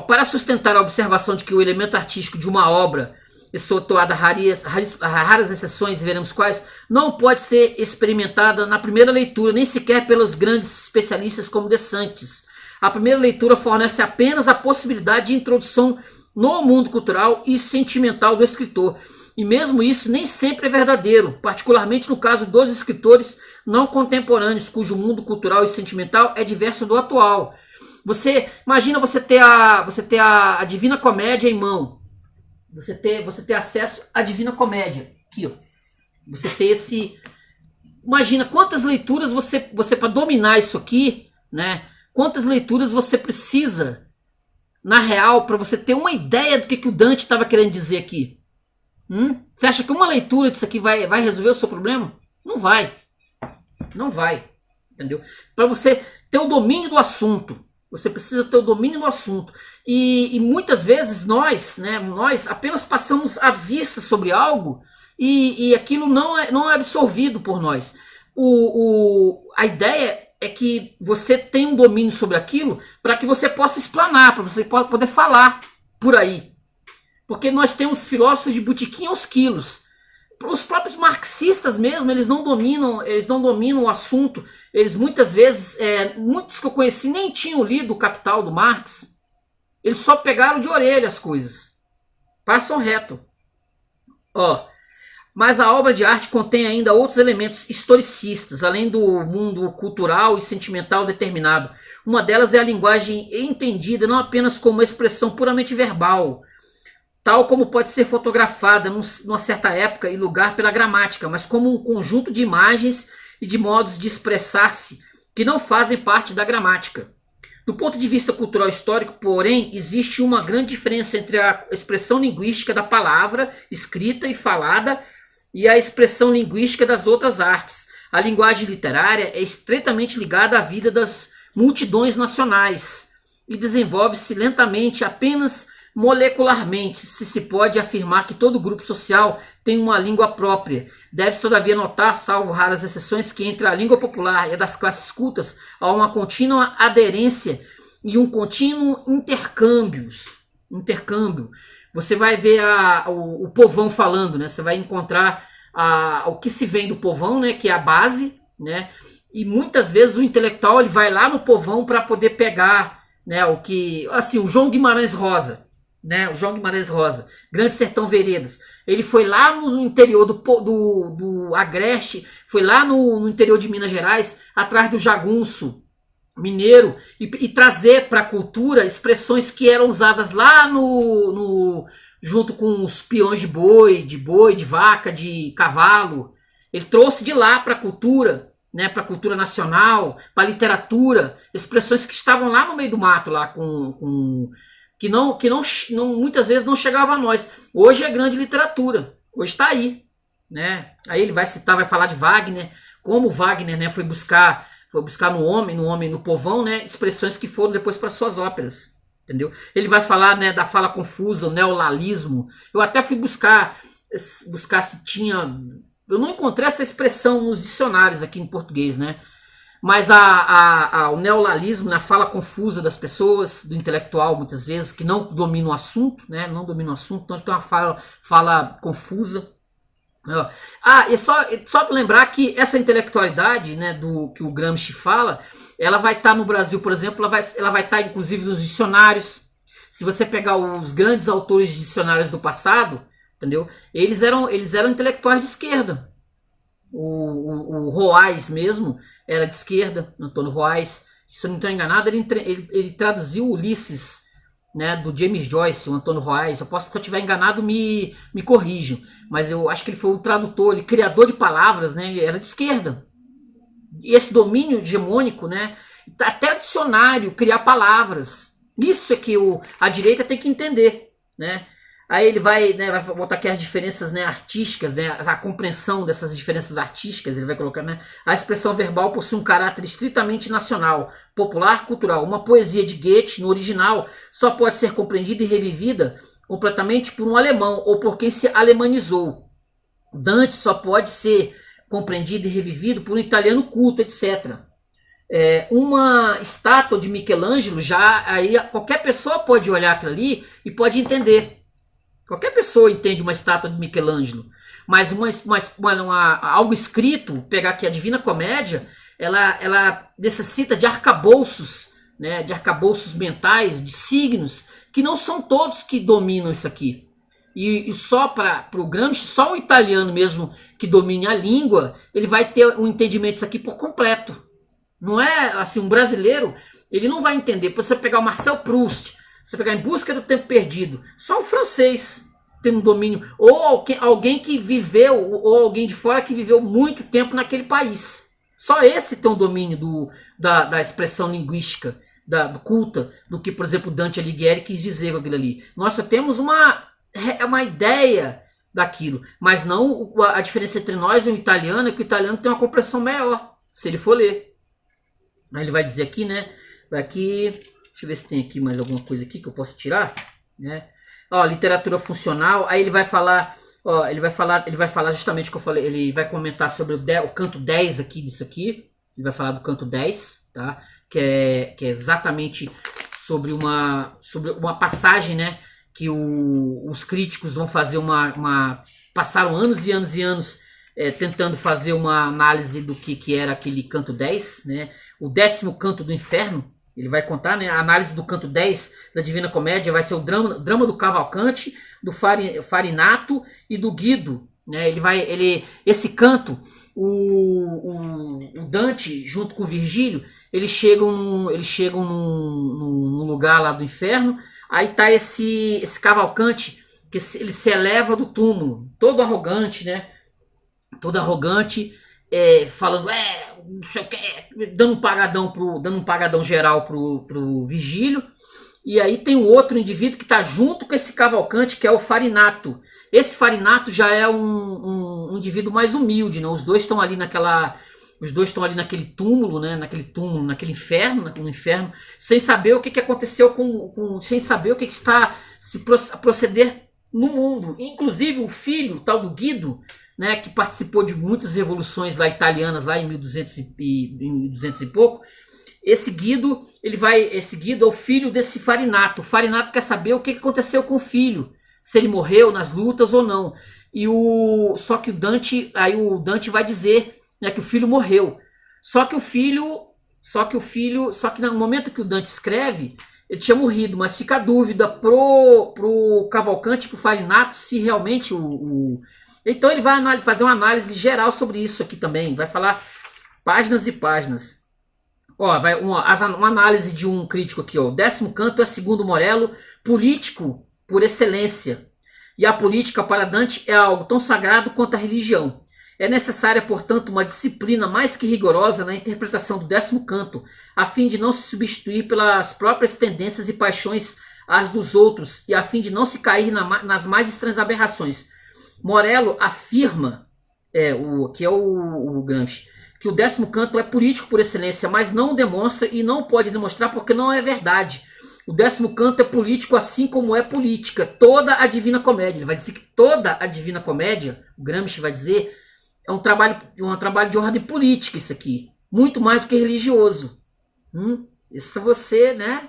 Para sustentar a observação de que o elemento artístico de uma obra, excetuada raras exceções, veremos quais, não pode ser experimentada na primeira leitura, nem sequer pelos grandes especialistas como De Santis. A primeira leitura fornece apenas a possibilidade de introdução no mundo cultural e sentimental do escritor. E mesmo isso nem sempre é verdadeiro, particularmente no caso dos escritores não contemporâneos, cujo mundo cultural e sentimental é diverso do atual. Imagina você ter a Divina Comédia em mão. Você ter acesso à Divina Comédia. Aqui, ó. Você ter esse... Imagina quantas leituras você para dominar isso aqui, né? Quantas leituras você precisa, na real, para você ter uma ideia do que o Dante estava querendo dizer aqui. Você acha que uma leitura disso aqui vai resolver o seu problema? Não vai. Não vai. Entendeu? Para você ter o domínio do assunto, você precisa ter o domínio do assunto. E muitas vezes nós apenas passamos a vista sobre algo e aquilo não é absorvido por nós. A ideia é que você tenha um domínio sobre aquilo para que você possa explanar, para você poder falar por aí. Porque nós temos filósofos de botequim aos quilos. Os próprios marxistas mesmo, eles não dominam o assunto. Eles muitas vezes, muitos que eu conheci nem tinham lido o Capital do Marx. Eles só pegaram de orelha as coisas. Passam reto. Mas a obra de arte contém ainda outros elementos historicistas, além do mundo cultural e sentimental determinado. Uma delas é a linguagem entendida não apenas como expressão puramente verbal, tal como pode ser fotografada numa certa época e lugar pela gramática, mas como um conjunto de imagens e de modos de expressar-se que não fazem parte da gramática. Do ponto de vista cultural histórico, porém, existe uma grande diferença entre a expressão linguística da palavra escrita e falada e a expressão linguística das outras artes. A linguagem literária é estreitamente ligada à vida das multidões nacionais e desenvolve-se lentamente apenas molecularmente, se pode afirmar que todo grupo social tem uma língua própria. Deve-se todavia notar, salvo raras exceções, que entre a língua popular e a das classes cultas há uma contínua aderência e um contínuo intercâmbio. Você vai ver o povão falando, né? Você vai encontrar o que se vem do povão, né? Que é a base, né? E muitas vezes o intelectual ele vai lá no povão para poder pegar, né? O João Guimarães Rosa. Né, o João Guimarães Rosa, Grande Sertão Veredas, ele foi lá no interior do Agreste, foi lá no interior de Minas Gerais, atrás do jagunço mineiro, e trazer para a cultura expressões que eram usadas lá junto com os peões de boi, de vaca, de cavalo. Ele trouxe de lá para a cultura, né, para a cultura nacional, para a literatura, expressões que estavam lá no meio do mato, lá que muitas vezes não chegava a nós. Hoje é grande literatura, hoje está aí, né? Aí ele vai falar de Wagner, como Wagner, né, foi buscar no povão, né, expressões que foram depois para suas óperas, entendeu? Ele vai falar, né, da fala confusa, o neolalismo. Eu até fui buscar se tinha, eu não encontrei essa expressão nos dicionários aqui em português, né? Mas o neolalismo, na fala confusa das pessoas, do intelectual, muitas vezes, que não domina o assunto, né? Não domina o assunto, então ele tem uma fala confusa. E só para lembrar que essa intelectualidade, né, do que o Gramsci fala, ela vai estar no Brasil, por exemplo, ela vai estar inclusive nos dicionários. Se você pegar os grandes autores de dicionários do passado, entendeu? Eles eram intelectuais de esquerda. O Roais mesmo era de esquerda, Antônio Roais. Se eu não estou enganado, ele traduziu Ulisses né, do James Joyce, o Antônio Roais. Eu posso, se eu estiver enganado, me corrijam, mas eu acho que ele foi o tradutor, ele criador de palavras, né, ele era de esquerda. E esse domínio hegemônico, né, até o dicionário, criar palavras. Isso é que a direita tem que entender, né? Aí ele vai, né, vai botar aqui as diferenças, né, artísticas, né, a compreensão dessas diferenças artísticas. Ele vai colocar, né, a expressão verbal possui um caráter estritamente nacional, popular, cultural. Uma poesia de Goethe, no original, só pode ser compreendida e revivida completamente por um alemão ou por quem se alemanizou. Dante só pode ser compreendido e revivido por um italiano culto, etc. Uma estátua de Michelangelo, já aí qualquer pessoa pode olhar aquilo ali e pode entender. Qualquer pessoa entende uma estátua de Michelangelo, mas algo escrito, pegar aqui a Divina Comédia, ela necessita de arcabouços, né, de arcabouços mentais, de signos, que não são todos que dominam isso aqui. E só para o Gramsci, só o italiano mesmo que domine a língua, ele vai ter um entendimento disso aqui por completo. Não é assim, um brasileiro, ele não vai entender. Para você pegar o Marcel Proust, você pegar Em Busca do Tempo Perdido, só o francês tem um domínio, ou alguém que viveu, ou alguém de fora que viveu muito tempo naquele país. Só esse tem um domínio da expressão linguística, do culta, do que, por exemplo, Dante Alighieri quis dizer com aquilo ali. Nós só temos uma ideia daquilo, mas não a diferença entre nós e o italiano é que o italiano tem uma compreensão maior, se ele for ler. Aí ele vai dizer aqui, né? Aqui, deixa eu ver se tem aqui mais alguma coisa aqui que eu posso tirar, né? Ó, literatura funcional. Aí ele vai falar, ó, ele vai falar justamente o que eu falei. Ele vai comentar sobre o canto 10 aqui disso aqui. Ele vai falar do canto 10, tá? Que é exatamente sobre uma passagem, né? Que os críticos vão fazer passaram anos e anos e anos tentando fazer uma análise do que era aquele canto 10, né? O 10º canto do inferno. Ele vai contar, né, a análise do canto 10 da Divina Comédia, vai ser o drama do Cavalcante, do Farinato e do Guido, né? Esse canto, o Dante junto com o Virgílio, eles chegam num lugar lá do inferno. Aí tá esse Cavalcante que ele se eleva do túmulo, todo arrogante, né? Todo arrogante, falando, não sei o que, dando um pagadão geral pro Vigílio. E aí tem um outro indivíduo que está junto com esse Cavalcante, que é o Farinato. Esse Farinato já é um indivíduo mais humilde, né? Os dois estão ali naquele túmulo, né? Naquele inferno, no inferno, sem saber o que aconteceu sem saber o que está a proceder no mundo. Inclusive o filho, o tal do Guido, né, que participou de muitas revoluções lá italianas lá em 1200 e pouco. Esse Guido é o filho desse Farinato. O Farinato quer saber o que aconteceu com o filho, se ele morreu nas lutas ou não. Só que o Dante vai dizer, né, que o filho morreu. Só que no momento que o Dante escreve, ele tinha morrido, mas fica a dúvida pro Cavalcante, pro Farinato, se realmente Então ele vai fazer uma análise geral sobre isso aqui também. Vai falar páginas e páginas. Ó, uma análise de um crítico aqui. Ó. O 10º canto é, segundo Morello, político por excelência. E a política para Dante é algo tão sagrado quanto a religião. É necessária, portanto, uma disciplina mais que rigorosa na interpretação do 10º canto, a fim de não se substituir pelas próprias tendências e paixões às dos outros, e a fim de não se cair nas mais estranhas aberrações. Morello afirma, que é o Gramsci, que o 10º canto é político por excelência, mas não demonstra e não pode demonstrar porque não é verdade. O 10º canto é político assim como é política. Toda a Divina Comédia, ele vai dizer que toda a Divina Comédia, o Gramsci vai dizer, é um trabalho de ordem política isso aqui. Muito mais do que religioso. Isso você, né?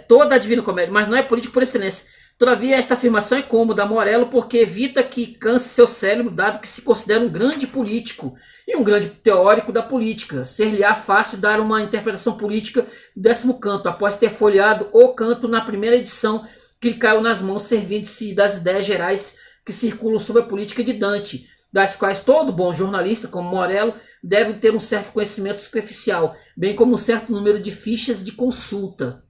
Toda a Divina Comédia, mas não é político por excelência. Todavia, esta afirmação é cômoda a Morello porque evita que canse seu cérebro, dado que se considera um grande político e um grande teórico da política. Ser-lhe-á fácil dar uma interpretação política do 10º canto, após ter folheado o canto na primeira edição que lhe caiu nas mãos, servindo-se das ideias gerais que circulam sobre a política de Dante, das quais todo bom jornalista, como Morello, deve ter um certo conhecimento superficial, bem como um certo número de fichas de consulta.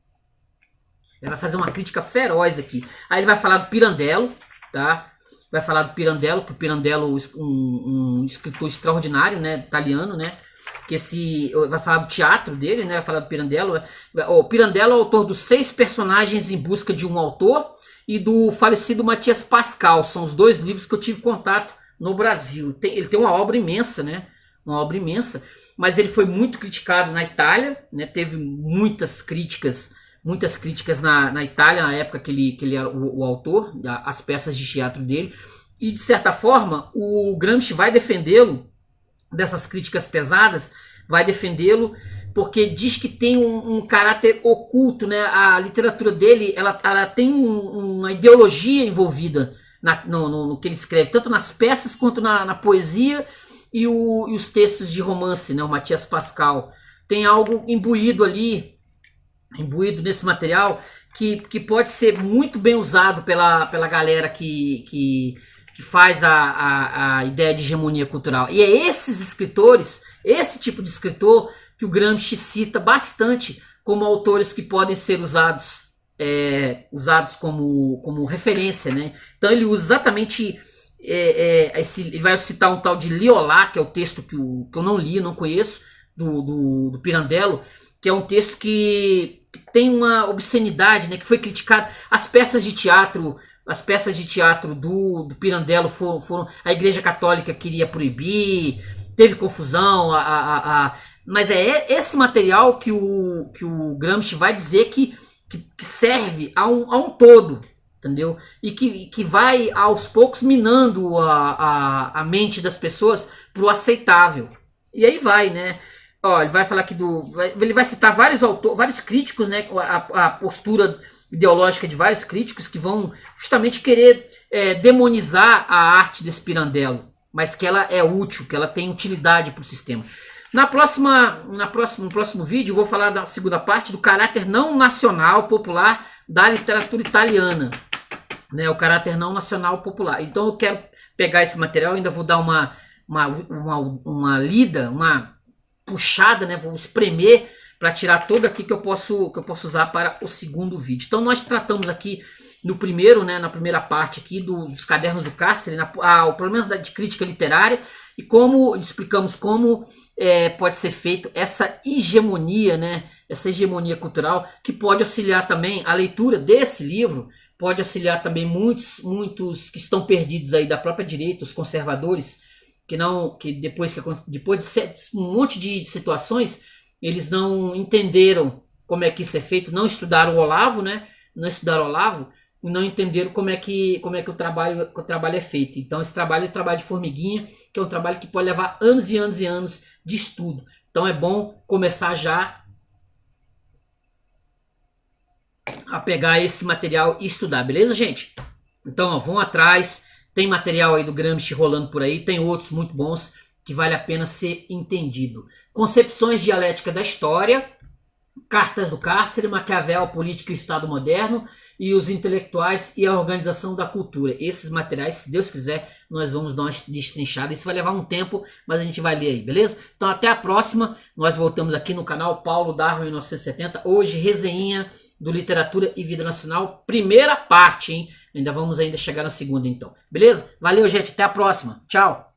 Ele vai fazer uma crítica feroz aqui. Aí ele vai falar do Pirandello, tá? Vai falar do Pirandello, que o Pirandello um escritor extraordinário, né? Italiano, né? Que vai falar do teatro dele, né? Vai falar do Pirandello. O Pirandello é o autor dos 6 personagens em busca de um autor e do falecido Matias Pascal. São os 2 livros que eu tive contato no Brasil. Ele tem uma obra imensa, né? Uma obra imensa. Mas ele foi muito criticado na Itália, né? Teve muitas críticas na Itália, na época que ele era o autor, as peças de teatro dele. E, de certa forma, o Gramsci vai defendê-lo dessas críticas pesadas, vai defendê-lo porque diz que tem um caráter oculto, né? A literatura dele, ela tem uma ideologia envolvida no que ele escreve, tanto nas peças quanto na poesia e os textos de romance, né? O Matias Pascal. Tem algo imbuído nesse material que pode ser muito bem usado pela galera que faz a ideia de hegemonia cultural. E é esses escritores, esse tipo de escritor, que o Gramsci cita bastante como autores que podem ser usados como referência, né? Então ele usa exatamente ele vai citar um tal de Liolá, que é o texto que eu não li, não conheço, do Pirandello, que é um texto que tem uma obscenidade, né? Que foi criticado. As peças de teatro do Pirandello foram a Igreja Católica queria proibir, teve confusão, mas é esse material que o Gramsci vai dizer que serve a um todo, entendeu? E que vai aos poucos minando a mente das pessoas pro aceitável. E aí vai, né? Ó, ele vai falar aqui ele vai citar vários críticos, né? A postura ideológica de vários críticos que vão justamente querer demonizar a arte desse Pirandello, mas que ela é útil, que ela tem utilidade para o sistema. No próximo vídeo eu vou falar da segunda parte do caráter não nacional popular da literatura italiana, né? O caráter não nacional popular. Então eu quero pegar esse material, ainda vou dar uma lida, uma puxada, né? Vou espremer para tirar todo aqui que eu posso usar para o segundo vídeo. Então nós tratamos aqui no primeiro, né, na primeira parte aqui dos cadernos do cárcere, o problema de crítica literária e explicamos como pode ser feito essa hegemonia, né, essa hegemonia cultural que pode auxiliar também a leitura desse livro, pode auxiliar também muitos que estão perdidos aí da própria direita, os conservadores, que depois de um monte de situações eles não entenderam como é que isso é feito, não estudaram o Olavo, né? Não estudaram o Olavo e não entenderam como é que o trabalho é feito. Então esse trabalho é um trabalho de formiguinha, que é um trabalho que pode levar anos e anos e anos de estudo. Então é bom começar já a pegar esse material e estudar, beleza, gente? Então, ó, vão atrás, tem material aí do Gramsci rolando por aí, tem outros muito bons que vale a pena ser entendido. Concepções dialética da história, Cartas do Cárcere, Maquiavel, Política e Estado Moderno e os intelectuais e a organização da cultura. Esses materiais, se Deus quiser, nós vamos dar uma destrinchada. Isso vai levar um tempo, mas a gente vai ler aí, beleza? Então até a próxima. Nós voltamos aqui no canal Paulo Darwin 1970. Hoje, resenha do Literatura e Vida Nacional. Primeira parte, hein? Ainda vamos chegar na segunda, então. Beleza? Valeu, gente. Até a próxima. Tchau.